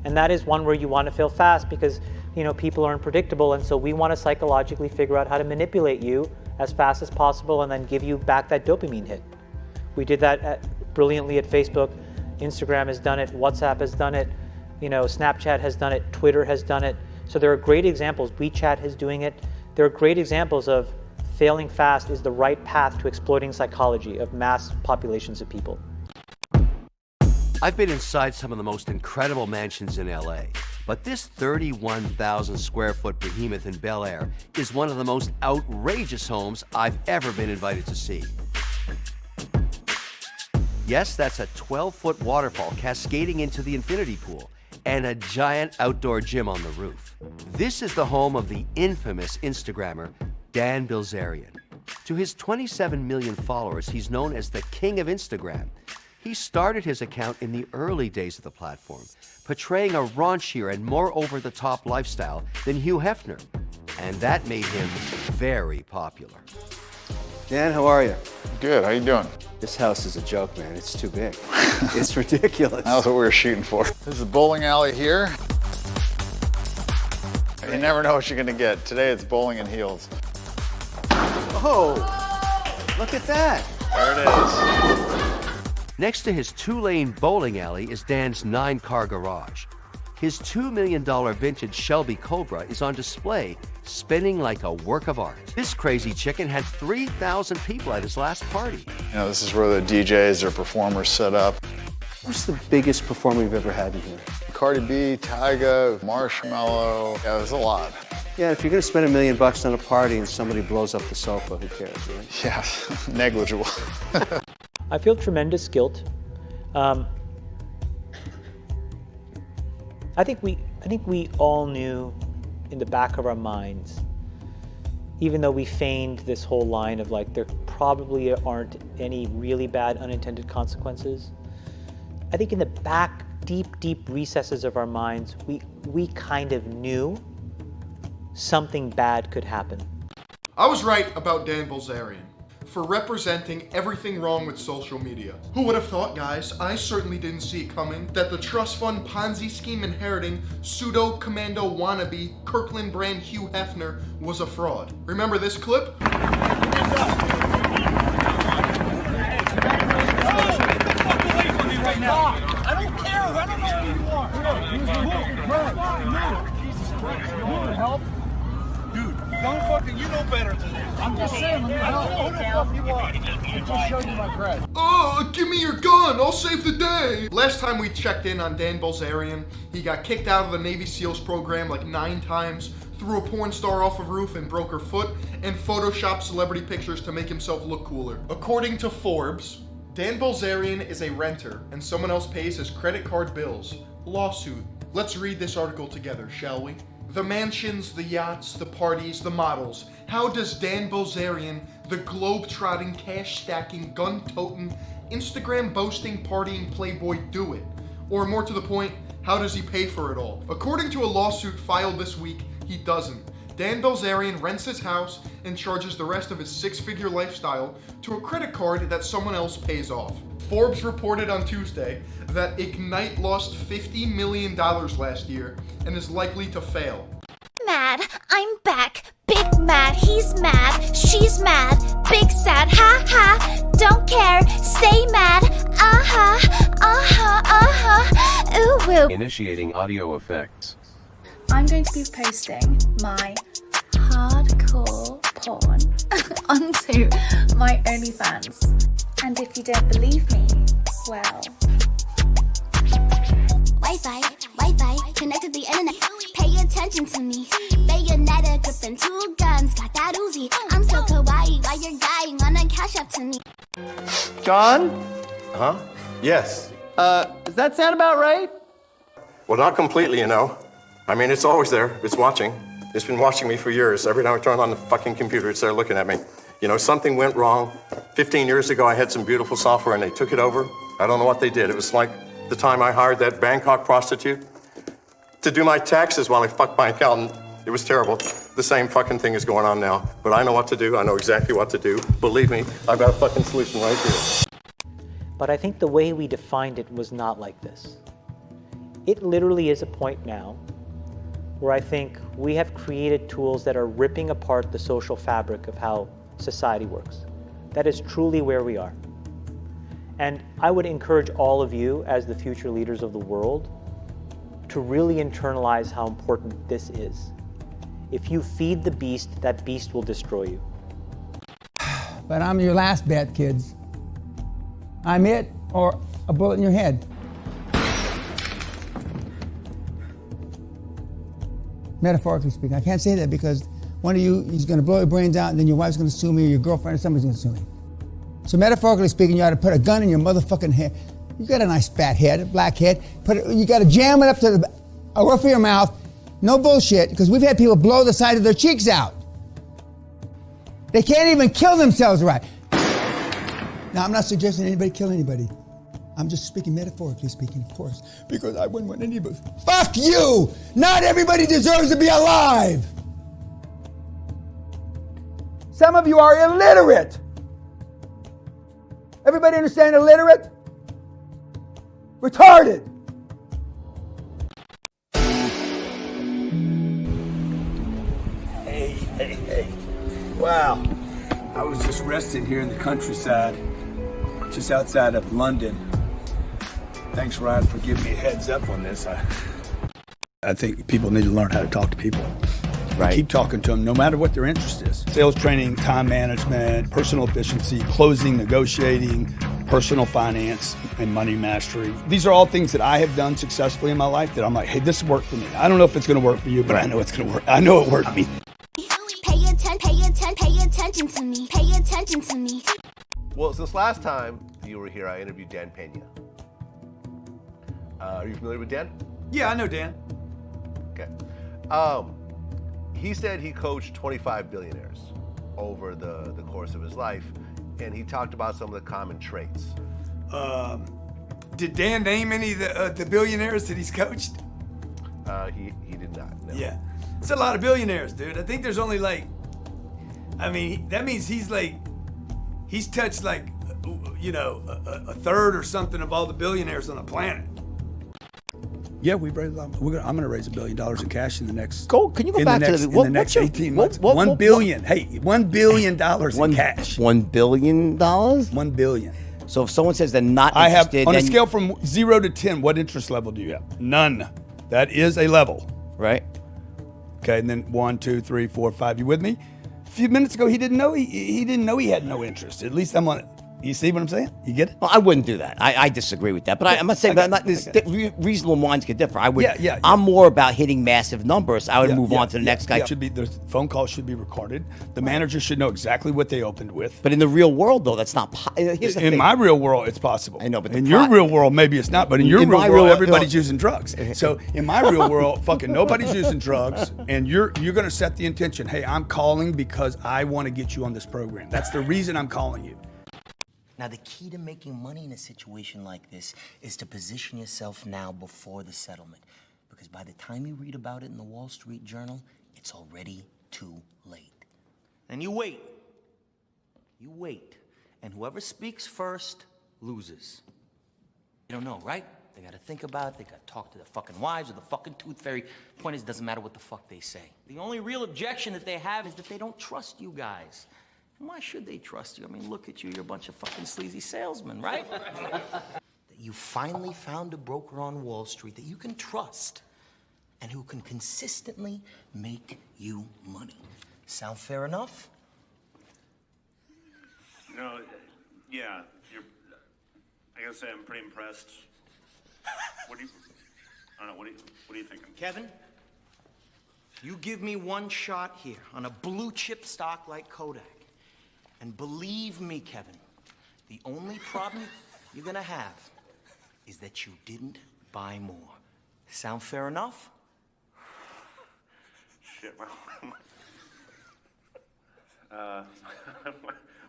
And that is one where you want to fail fast because, people are unpredictable, and so we want to psychologically figure out how to manipulate you as fast as possible and then give you back that dopamine hit. We did that brilliantly at Facebook. Instagram has done it, WhatsApp has done it, Snapchat has done it, Twitter has done it. So there are great examples. WeChat is doing it. There are great examples of failing fast is the right path to exploiting psychology of mass populations of people. I've been inside some of the most incredible mansions in LA. But this 31,000 square foot behemoth in Bel Air is one of the most outrageous homes I've ever been invited to see. Yes, that's a 12-foot waterfall cascading into the infinity pool and a giant outdoor gym on the roof. This is the home of the infamous Instagrammer, Dan Bilzerian. To his 27 million followers, he's known as the King of Instagram. He started his account in the early days of the platform, portraying a raunchier and more over-the-top lifestyle than Hugh Hefner. And that made him very popular. Dan, how are you? Good, how you doing? This house is a joke, man. It's too big. It's ridiculous. That's what we were shooting for. This is a bowling alley here. You never know what you're gonna get. Today it's bowling and heels. Oh, look at that. There it is. Next to his 2-lane bowling alley is Dan's 9-car garage. His $2 million vintage Shelby Cobra is on display, spinning like a work of art. This crazy chicken had 3,000 people at his last party. You know, this is where the DJs or performers set up. What's the biggest performer you've ever had in here? Cardi B, Tyga, Marshmello. Yeah, there's a lot. Yeah, if you're gonna spend $1 million on a party and somebody blows up the sofa, who cares, right? Yeah, negligible. I feel tremendous guilt. I think we all knew in the back of our minds, even though we feigned this whole line of like, there probably aren't any really bad unintended consequences. I think in the back, deep recesses of our minds, we kind of knew something bad could happen. I was right about Dan Bilzerian for representing everything wrong with social media. Who would have thought, guys? I certainly didn't see it coming that the trust fund Ponzi scheme inheriting pseudo-commando wannabe Kirkland brand Hugh Hefner was a fraud. Remember this clip? I don't care. I don't know who you are. Jesus Christ. You want help? Dude, don't fucking, you know better than this. I'm just saying, I don't know who the fuck you are. I just showed you my bread. Give me your gun. I'll save the day. Last time we checked in on Dan Bilzerian, he got kicked out of the Navy SEALs program like 9 times, threw a porn star off a roof and broke her foot, and photoshopped celebrity pictures to make himself look cooler. According to Forbes, Dan Bilzerian is a renter and someone else pays his credit card bills. Lawsuit. Let's read this article together, shall we? The mansions, the yachts, the parties, the models. How does Dan Bilzerian, the globe-trotting, cash-stacking, gun-toting, Instagram-boasting, partying playboy do it? Or more to the point, how does he pay for it all? According to a lawsuit filed this week, he doesn't. Dan Bilzerian rents his house and charges the rest of his 6-figure lifestyle to a credit card that someone else pays off. Forbes reported on Tuesday that Ignite lost $50 million last year and is likely to fail. Mad, I'm back. Big mad, he's mad, she's mad. Big sad, ha ha. Don't care, stay mad. Ooh woo. Initiating audio effects. I'm going to be posting my hardcore porn onto my OnlyFans. And if you don't believe me, well... Wi-Fi, connected to the internet. Pay attention to me. Bayonetta, gripping 2 guns, got that Uzi. I'm so kawaii, why you're dying on a cash up to me. John? Huh? Yes. Does that sound about right? Well, not completely, you know. I mean, it's always there. It's watching. It's been watching me for years. Every time I turn on the fucking computer, it's there looking at me. You know, something went wrong. 15 years ago, I had some beautiful software, and they took it over. I don't know what they did. It was like the time I hired that Bangkok prostitute to do my taxes while I fucked my accountant. It was terrible. The same fucking thing is going on now. But I know what to do. I know exactly what to do. Believe me, I've got a fucking solution right here. But I think the way we defined it was not like this. It literally is a point now where I think we have created tools that are ripping apart the social fabric of how society works. That is truly where we are. And I would encourage all of you, as the future leaders of the world, to really internalize how important this is. If you feed the beast, that beast will destroy you. But I'm your last bet, kids. I'm it, or a bullet in your head. Metaphorically speaking. I can't say that because one of you is going to blow your brains out and then your wife's going to sue me or your girlfriend or somebody's going to sue me. So metaphorically speaking, you ought to put a gun in your motherfucking head. You got a nice fat head, a black head. You got to jam it up to the roof of your mouth. No bullshit, because we've had people blow the side of their cheeks out. They can't even kill themselves right. Now, I'm not suggesting anybody kill anybody. I'm just speaking metaphorically speaking, of course, because I wouldn't want anybody. Fuck you! Not everybody deserves to be alive! Some of you are illiterate. Everybody understand illiterate? Retarded. Hey. Wow. I was just resting here in the countryside, just outside of London. Thanks, Ryan, for giving me a heads up on this. I think people need to learn how to talk to people. Right. Keep talking to them, no matter what their interest is. Sales training, time management, personal efficiency, closing, negotiating, personal finance, and money mastery. These are all things that I have done successfully in my life that I'm like, hey, this worked for me. I don't know if it's going to work for you, but I know it's going to work. I know it worked for me. Pay attention to me. Pay attention to me. Well, since last time you were here, I interviewed Dan Pena. Are you familiar with Dan? Yeah, I know Dan. Okay. He said he coached 25 billionaires over the course of his life, and he talked about some of the common traits. Did Dan name any of the billionaires that he's coached? He did not, no. Yeah. It's a lot of billionaires, dude. I think there's only that means he's touched a third or something of all the billionaires on the planet. Yeah, we've raised. I'm going to raise $1 billion in cash in the next. Can you go back to the next 18 months? $1 billion. Hey, $1 billion in cash. $1 billion? $1 billion. So if someone says they're not interested, on a scale from 0 to 10, what interest level do you have? None. That is a level. Right. Okay, and then 1, 2, 3, 4, 5. You with me? A few minutes ago, he didn't know he had no interest. At least I'm on it. You see what I'm saying? You get it? Well, I wouldn't do that. I disagree with that. But I'm not saying reasonable minds can differ. I'm more about hitting massive numbers. I would move on to the next guy. The phone call should be recorded. The manager should know exactly what they opened with. But in the real world, though, that's not possible. In my real world, it's possible. I know, but in your real world, maybe it's not. But in your real world, everybody's using drugs. So in my real world, fucking nobody's using drugs, and you're going to set the intention. Hey, I'm calling because I want to get you on this program. That's the reason I'm calling you. Now, the key to making money in a situation like this is to position yourself now before the settlement. Because by the time you read about it in the Wall Street Journal, it's already too late. Then you wait. You wait. And whoever speaks first loses. You don't know, right? They gotta think about it. They gotta talk to their fucking wives or the fucking tooth fairy. Point is, it doesn't matter what the fuck they say. The only real objection that they have is that they don't trust you guys. And why should they trust you? I mean, look at you. You're a bunch of fucking sleazy salesmen, right? That you finally found a broker on Wall Street that you can trust and who can consistently make you money. Sound fair enough? No, yeah. I gotta say, I'm pretty impressed. I don't know, what are you thinking? Kevin, you give me one shot here on a blue chip stock like Kodak. And believe me, Kevin, the only problem you're gonna have is that you didn't buy more. Sound fair enough? Shit,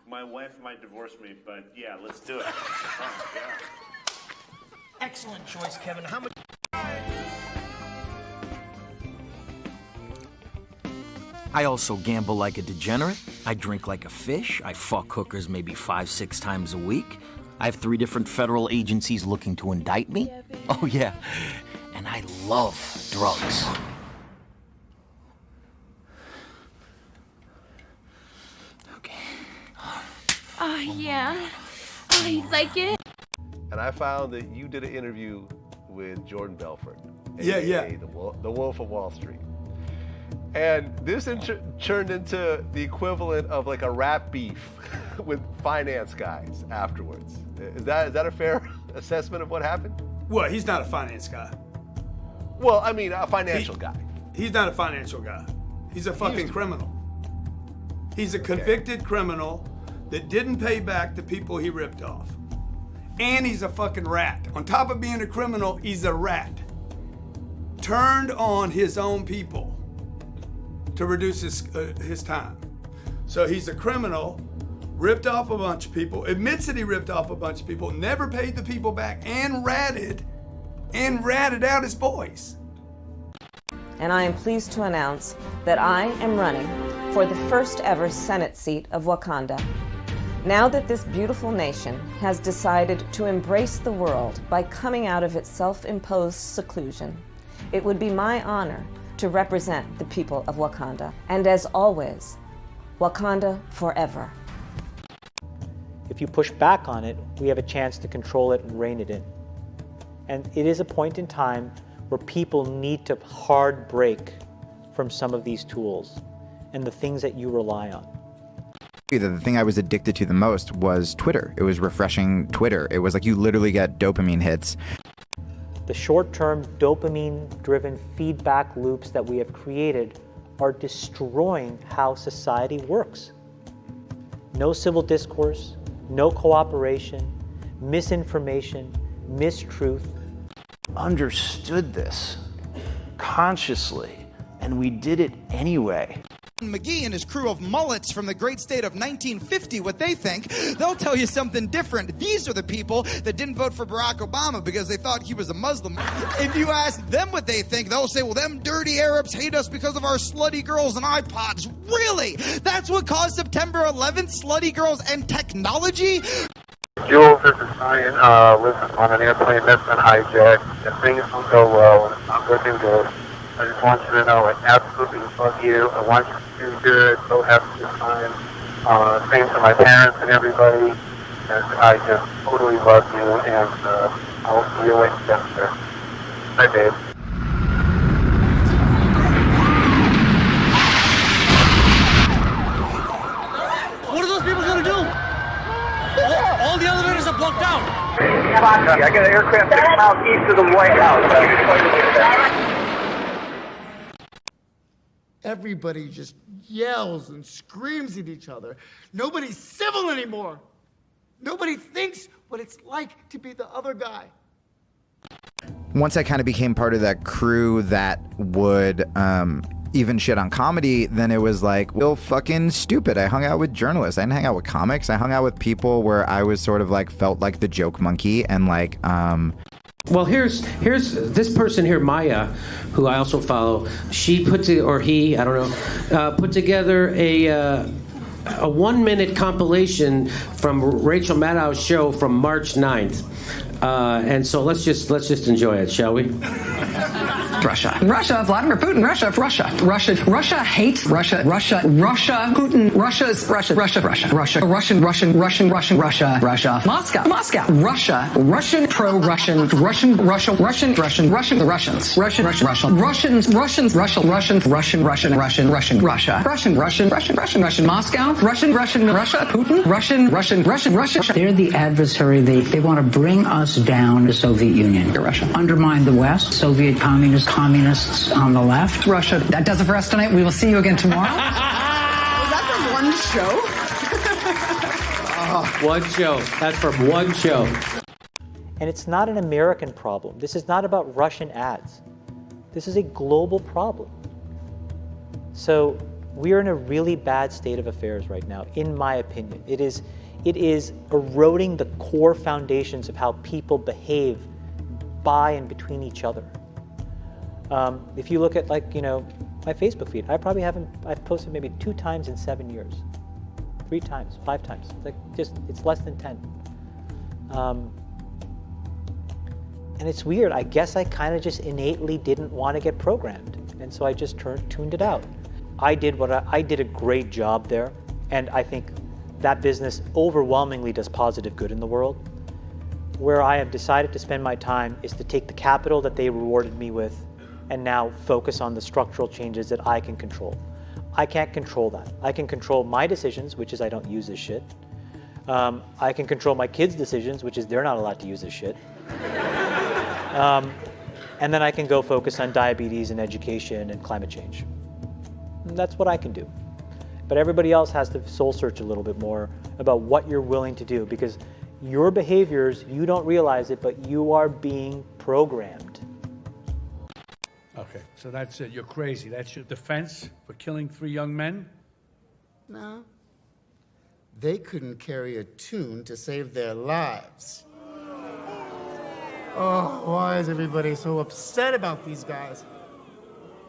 my wife might divorce me, but yeah, let's do it. Yeah. Excellent choice, Kevin. How much? I also gamble like a degenerate. I drink like a fish. I fuck hookers maybe 5-6 times a week. I have 3 different federal agencies looking to indict me. Oh, yeah. And I love drugs. Yeah. I like it. And I found that you did an interview with Jordan Belfort. Yeah. The Wolf of Wall Street. And this turned into the equivalent of like a rap beef with finance guys afterwards. Is that a fair assessment of what happened? Well, he's not a finance guy. Well, I mean, a financial guy. He's not a financial guy. He's a fucking criminal. He's a convicted criminal that didn't pay back the people he ripped off. And he's a fucking rat. On top of being a criminal, he's a rat. Turned on his own people to reduce his time. So he's a criminal, ripped off a bunch of people, admits that he ripped off a bunch of people, never paid the people back, and ratted out his boys. And I am pleased to announce that I am running for the first ever Senate seat of Wakanda. Now that this beautiful nation has decided to embrace the world by coming out of its self-imposed seclusion, it would be my honor to represent the people of Wakanda. And as always, Wakanda forever. If you push back on it, we have a chance to control it and rein it in. And it is a point in time where people need to hard break from some of these tools and the things that you rely on. The thing I was addicted to the most was Twitter. It was refreshing Twitter. It was like you literally get dopamine hits. The short-term dopamine-driven feedback loops that we have created are destroying how society works. No civil discourse, no cooperation, misinformation, mistruth. Understood this consciously, and we did it anyway. McGee and his crew of mullets from the great state of 1950, what they think, they'll tell you something different. These are the people that didn't vote for Barack Obama because they thought he was a Muslim. If you ask them what they think, they'll say, well, them dirty Arabs hate us because of our slutty girls and iPods. Really? That's what caused September 11th? Slutty girls and technology? Jules, this is Ryan. Lives on an airplane that's been hijacked. If things don't go well, and it's not looking good, I just want you to know I absolutely love you. I want you to do good. So have a good time. Same to my parents and everybody. And I just totally love you. And I'll see you later, Dexter. Bye, babe. What are those people going to do? All the elevators are blocked out. I got an aircraft 6 miles east of the White House. Everybody just yells and screams at each other. Nobody's civil anymore. Nobody thinks what it's like to be the other guy. Once I kind of became part of that crew that would even shit on comedy, then it was like, well, fucking stupid. I hung out with journalists. I didn't hang out with comics. I hung out with people where I was sort of like, felt like the joke monkey and like, Well, here's this person here, Maya, who I also follow. She put together, or he, I don't know, put together a 1-minute compilation from Rachel Maddow's show from March 9th. And so let's just enjoy it, shall we? Russia, Vladimir Putin, Russia hates Russia, Putin, Russia, Moscow, Russian, pro-Russian, the Russians, Russian, Moscow, Russia, Putin, Russia. They're the adversary. They want to bring us down, the Soviet Union, Russia, undermine the West, Soviet communists on the left. Russia. That does it for us tonight. We will see you again tomorrow. Was that from one show? One show. That's from one show. And it's not an American problem. This is not about Russian ads. This is a global problem. So we are in a really bad state of affairs right now, in my opinion. It is eroding the core foundations of how people behave by and between each other. If you look at, like, you know, my Facebook feed, I've posted maybe 2 times in 7 years, 3 times, 5 times. It's less than 10. And it's weird. I guess I kind of just innately didn't want to get programmed, and so I just tuned it out. I did a great job there, and I think that business overwhelmingly does positive good in the world. Where I have decided to spend my time is to take the capital that they rewarded me with and now focus on the structural changes that I can control. I can't control that. I can control my decisions, which is I don't use this shit. I can control my kids' decisions, which is they're not allowed to use this shit. And then I can go focus on diabetes and education and climate change. And that's what I can do. But everybody else has to soul search a little bit more about what you're willing to do, because your behaviors, you don't realize it, but you are being programmed. Okay, so that's it. You're crazy. That's your defense for killing 3 young men? No. They couldn't carry a tune to save their lives. Oh, why is everybody so upset about these guys?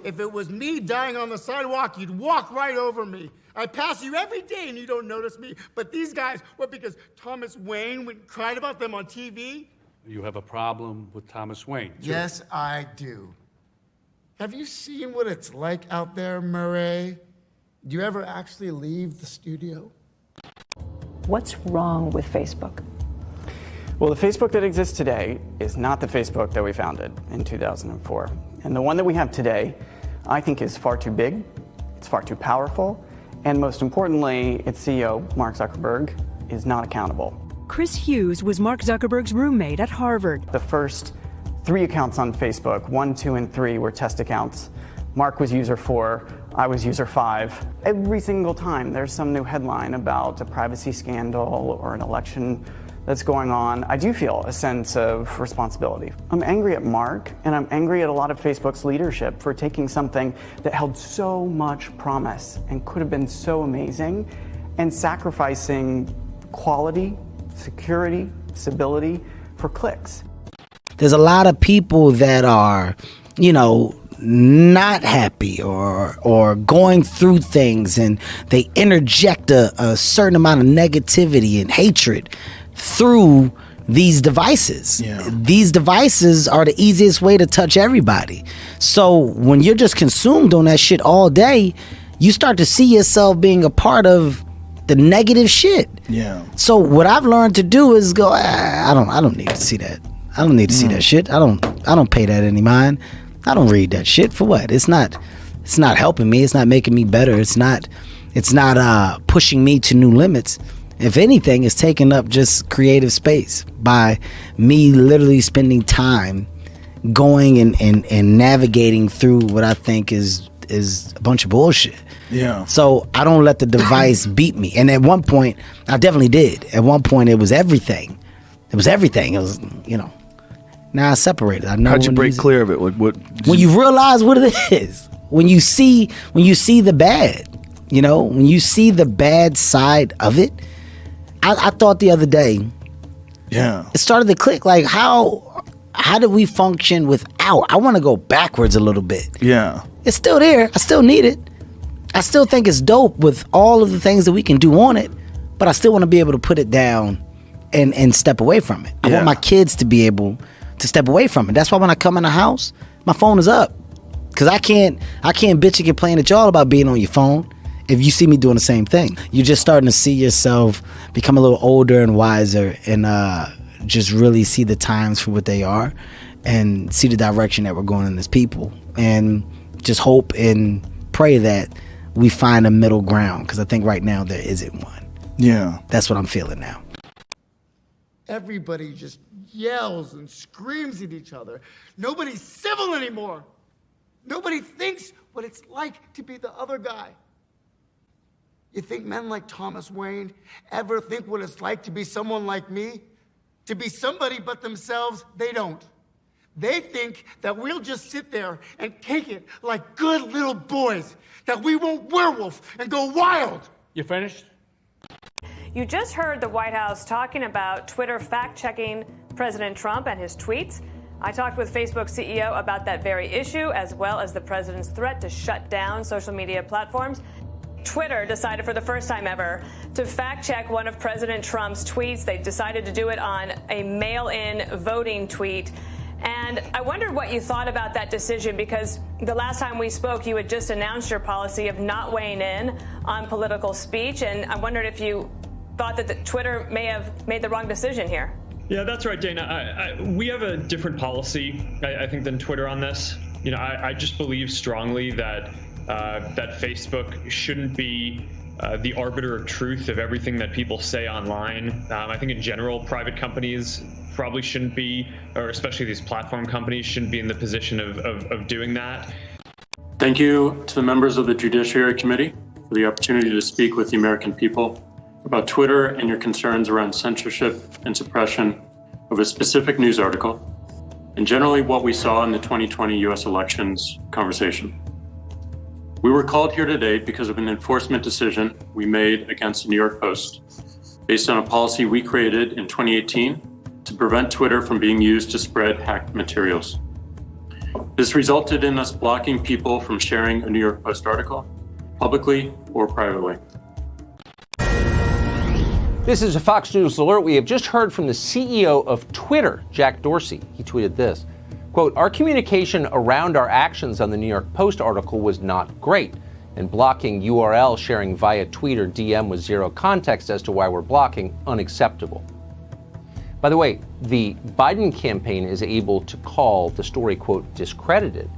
If it was me dying on the sidewalk, you'd walk right over me. I pass you every day and you don't notice me. But these guys, what, because Thomas Wayne cried about them on TV? You have a problem with Thomas Wayne? Yes, I do. Have you seen what it's like out there, Murray? Do you ever actually leave the studio? What's wrong with Facebook? Well, the Facebook that exists today is not the Facebook that we founded in 2004. And the one that we have today, I think, is far too big, it's far too powerful, and most importantly, its CEO, Mark Zuckerberg, is not accountable. Chris Hughes was Mark Zuckerberg's roommate at Harvard. The first 3 accounts on Facebook, 1, 2, and 3, were test accounts. Mark was user 4, I was user 5. Every single time there's some new headline about a privacy scandal or an election that's going on, I do feel a sense of responsibility. I'm angry at Mark, and I'm angry at a lot of Facebook's leadership for taking something that held so much promise and could have been so amazing and sacrificing quality, security, stability for clicks. There's a lot of people that are, not happy or going through things, and they interject a certain amount of negativity and hatred through these devices. Yeah. These devices are the easiest way to touch everybody. So when you're just consumed on that shit all day, you start to see yourself being a part of the negative shit. Yeah. So what I've learned to do is go, I don't need to see that. I don't need to see that shit. I don't pay that any mind. I don't read that shit for what? It's not helping me. It's not making me better. It's not pushing me to new limits. If anything, it's taking up just creative space by me literally spending time going and navigating through what I think is a bunch of bullshit. Yeah. So I don't let the device beat me. And at one point, I definitely did. At one point, it was everything. It was, now I separate it. I know. How'd you break clear of it? When you realize what it is, when you see the bad, when you see the bad side of it. I thought the other day, it started to click. Like, how did we function without? I want to go backwards a little bit. Yeah. It's still there. I still need it. I still think it's dope with all of the things that we can do on it, but I still want to be able to put it down and step away from it. I want my kids to be able to step away from it. That's why when I come in the house, my phone is up. Because I can't bitch and complain at y'all about being on your phone. If you see me doing the same thing, you're just starting to see yourself become a little older and wiser, and just really see the times for what they are, and see the direction that we're going in as people, and just hope and pray that we find a middle ground, because I think right now there isn't one. Yeah. That's what I'm feeling now. Everybody just yells and screams at each other. Nobody's civil anymore. Nobody thinks what it's like to be the other guy. You think men like Thomas Wayne ever think what it's like to be someone like me? To be somebody but themselves? They don't. They think that we'll just sit there and take it like good little boys, that we won't werewolf and go wild. You finished? You just heard the White House talking about Twitter fact-checking President Trump and his tweets. I talked with Facebook CEO about that very issue, as well as the president's threat to shut down social media platforms. Twitter decided for the first time ever to fact-check one of President Trump's tweets. They decided to do it on a mail-in voting tweet. And I wondered what you thought about that decision, because the last time we spoke, you had just announced your policy of not weighing in on political speech. And I wondered if you thought that Twitter may have made the wrong decision here. Yeah, that's right, Dana. We have a different policy, I think, than Twitter on this. I just believe strongly that Facebook shouldn't be the arbiter of truth of everything that people say online. I think in general, private companies probably shouldn't be, or especially these platform companies shouldn't be in the position of doing that. Thank you to the members of the Judiciary Committee for the opportunity to speak with the American people about Twitter and your concerns around censorship and suppression of a specific news article, and generally what we saw in the 2020 US elections conversation. We were called here today because of an enforcement decision we made against the New York Post based on a policy we created in 2018 to prevent Twitter from being used to spread hacked materials. This resulted in us blocking people from sharing a New York Post article, publicly or privately. This is a Fox News alert. We have just heard from the CEO of Twitter, Jack Dorsey. He tweeted this, quote, "Our communication around our actions on the New York Post article was not great, and blocking URL sharing via tweet or DM with zero context as to why we're blocking, unacceptable." By the way, the Biden campaign is able to call the story, quote, discredited,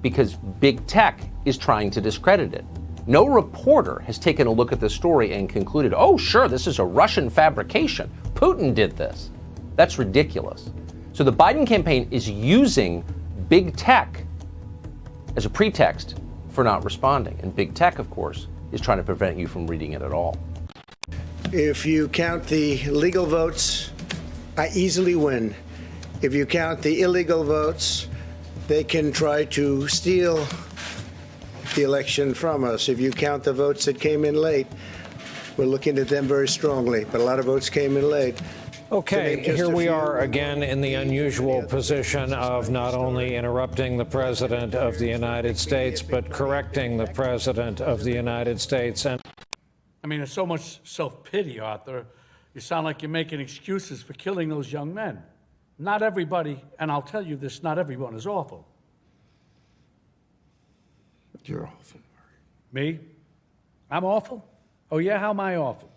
because big tech is trying to discredit it. No reporter has taken a look at the story and concluded, oh, sure, this is a Russian fabrication. Putin did this. That's ridiculous. So the Biden campaign is using big tech as a pretext for not responding. And big tech, of course, is trying to prevent you from reading it at all. If you count the legal votes, I easily win. If you count the illegal votes, they can try to steal the election from us. If you count the votes that came in late, we're looking at them very strongly, but a lot of votes came in late. Okay, here we are again in the unusual position of not only interrupting the President of the United States, but correcting the President of the United States. And I mean, there's so much self-pity, Arthur. You sound like you're making excuses for killing those young men. Not everybody, and I'll tell you this, not everyone is awful. You're awful. Me? I'm awful? Oh yeah, how am I awful?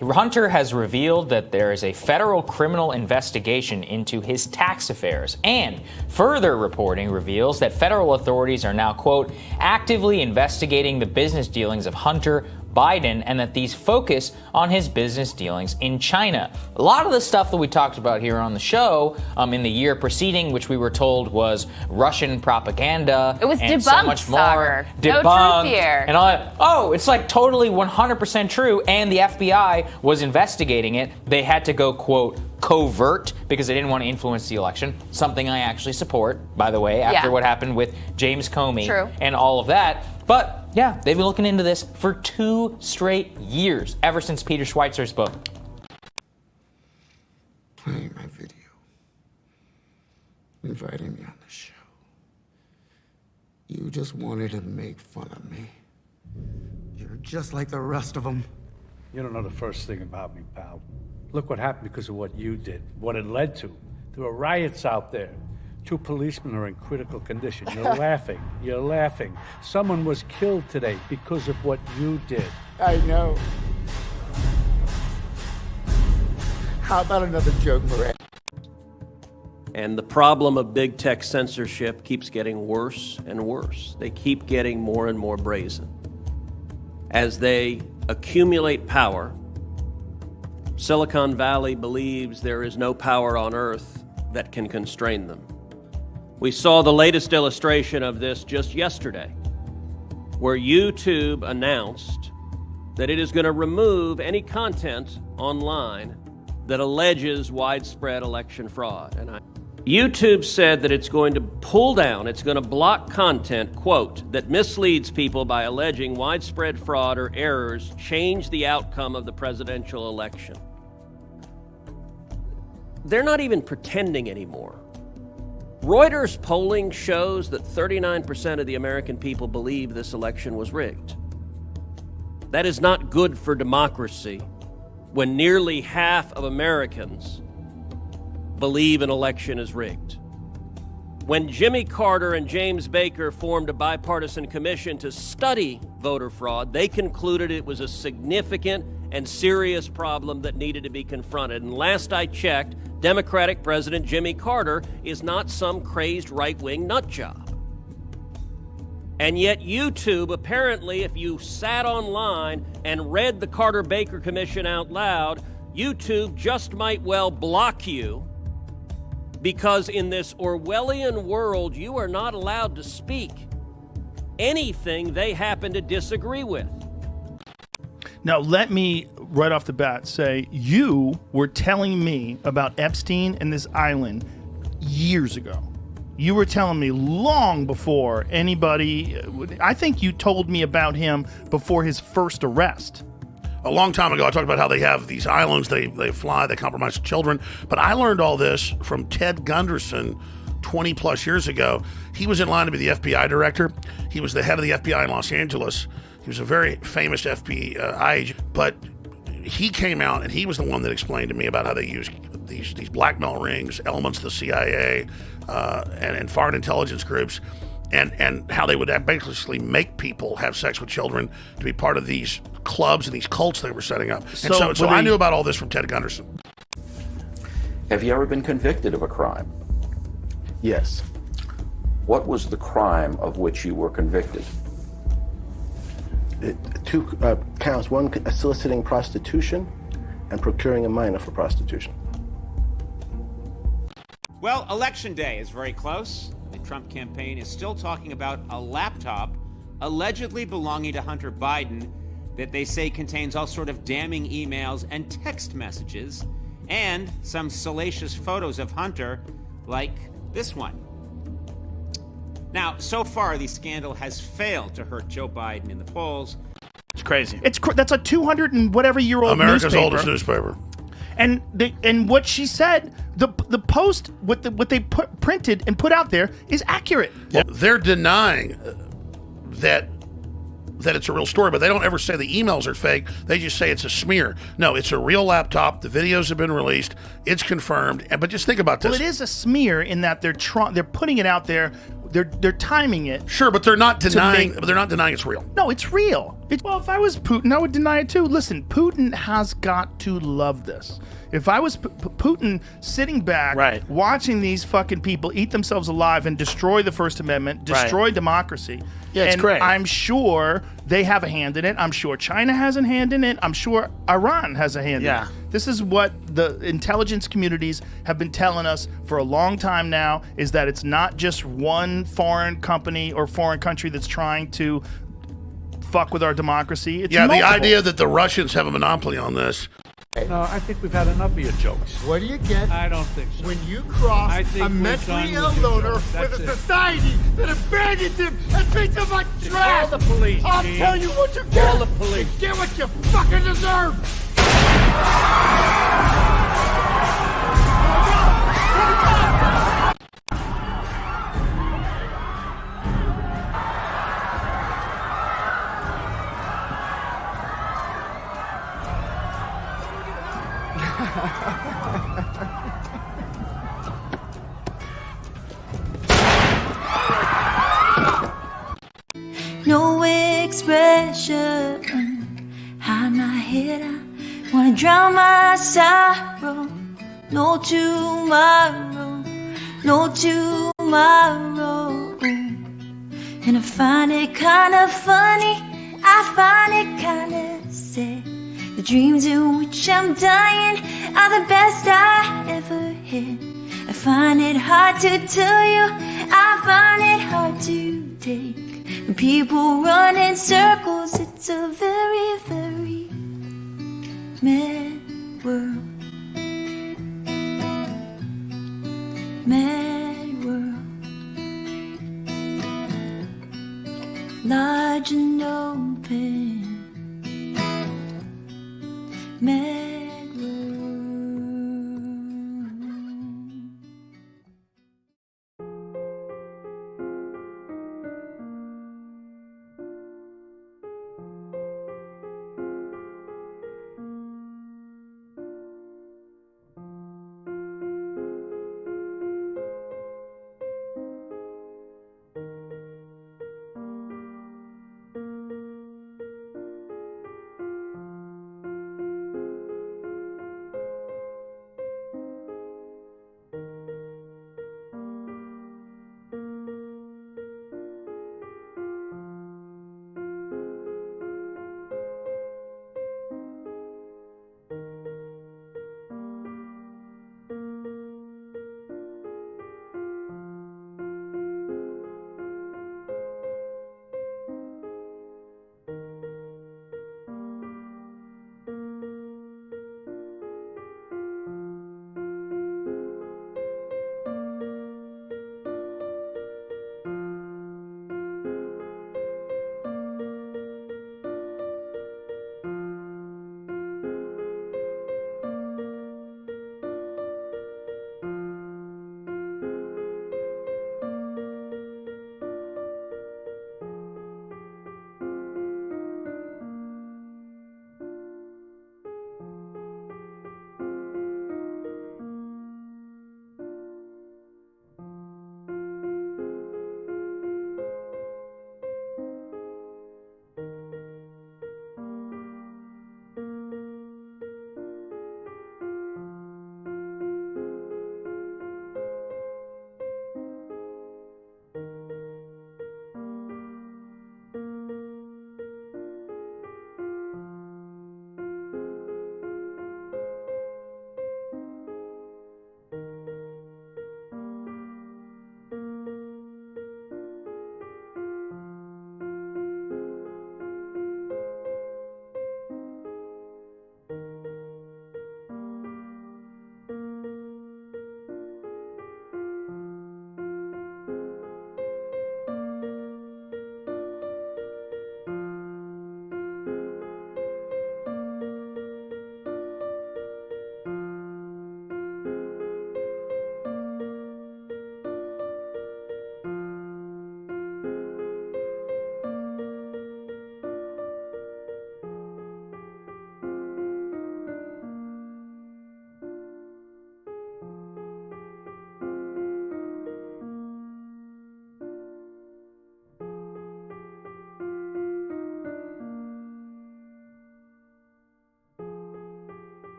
Hunter has revealed that there is a federal criminal investigation into his tax affairs, and further reporting reveals that federal authorities are now, quote, actively investigating the business dealings of Hunter Biden, and that these focus on his business dealings in China. A lot of the stuff that we talked about here on the show in the year preceding, which we were told was Russian propaganda. It was and debunked, so much more. Sagar. Debunked. No truth here. And all that. Oh, it's like totally 100% true, and the FBI was investigating it. They had to go, quote, covert, because they didn't want to influence the election, something I actually support, by the way, after what happened with James Comey and all of that. But yeah, they've been looking into this for 2 straight years, ever since Peter Schweizer's book. Playing my video, inviting me on the show. You just wanted to make fun of me. You're just like the rest of them. You don't know the first thing about me, pal. Look what happened because of what you did, what it led to. There were riots out there. 2 policemen are in critical condition. You're laughing. You're laughing. Someone was killed today because of what you did. I know. How about another joke, Moran? And the problem of big tech censorship keeps getting worse and worse. They keep getting more and more brazen. As they accumulate power, Silicon Valley believes there is no power on earth that can constrain them. We saw the latest illustration of this just yesterday, where YouTube announced that it is going to remove any content online that alleges widespread election fraud. And YouTube said that it's going to pull down, it's going to block content, quote, that misleads people by alleging widespread fraud or errors change the outcome of the presidential election. They're not even pretending anymore. Reuters polling shows that 39% of the American people believe this election was rigged. That is not good for democracy when nearly half of Americans believe an election is rigged. When Jimmy Carter and James Baker formed a bipartisan commission to study voter fraud, they concluded it was a significant and serious problem that needed to be confronted. And last I checked, Democratic President Jimmy Carter is not some crazed right-wing nut job. And yet YouTube, apparently, if you sat online and read the Carter-Baker Commission out loud, YouTube just might well block you because in this Orwellian world, you are not allowed to speak anything they happen to disagree with. Now, let me, right off the bat, say you were telling me about Epstein and this island years ago. You were telling me long before anybody, I think you told me about him before his first arrest. A long time ago, I talked about how they have these islands, they fly, they compromise children. But I learned all this from Ted Gunderson 20 plus years ago. He was in line to be the FBI director. He was the head of the FBI in Los Angeles. He was a very famous FBI agent, but he came out and he was the one that explained to me about how they use these blackmail rings, elements of the CIA and foreign intelligence groups, and how they would basically make people have sex with children to be part of these clubs and these cults they were setting up. So I knew about all this from Ted Gunderson. Have you ever been convicted of a crime? Yes. What was the crime of which you were convicted? Two counts. One, soliciting prostitution and procuring a minor for prostitution. Well, Election Day is very close. The Trump campaign is still talking about a laptop allegedly belonging to Hunter Biden that they say contains all sort of damning emails and text messages and some salacious photos of Hunter, like this one. Now, so far, the scandal has failed to hurt Joe Biden in the polls. It's crazy. That's a 200 and whatever year old America's newspaper. oldest newspaper. And what she said, the post, what they printed and put out there is accurate. Well, they're denying that it's a real story, but they don't ever say the emails are fake. They just say it's a smear. No, it's a real laptop. The videos have been released. It's confirmed. But just think about this. Well, it is a smear in that they're putting it out there. They're timing it. Sure, but they're not denying. But they're not denying it's real. No, it's real. Well, if I was Putin, I would deny it too. Listen, Putin has got to love this. If I was Putin sitting back, watching these fucking people eat themselves alive and destroy the First Amendment, destroy democracy. Yeah, it's great. I'm sure they have a hand in it. I'm sure China has a hand in it. I'm sure Iran has a hand in it. This is what the intelligence communities have been telling us for a long time now, is that it's not just one foreign company or foreign country that's trying to fuck with our democracy. It's multiple. The idea that the Russians have a monopoly on this. No, I think we've had enough of your jokes. What do you get? I don't think so. When you cross a mentally ill loner with a society that abandons him and treats him like trash. Call the police, I'll Gene. tell you what you get. Call the police. You get what you fucking deserve. No expression, hide my head, I wanna drown my sorrow. No tomorrow, no tomorrow. And I find it kinda funny, I find it kinda sad. The dreams in which I'm dying are the best I ever had. I find it hard to tell you, I find it hard to take. When people run in circles, it's a very, very mad world. Mad world. Large and open.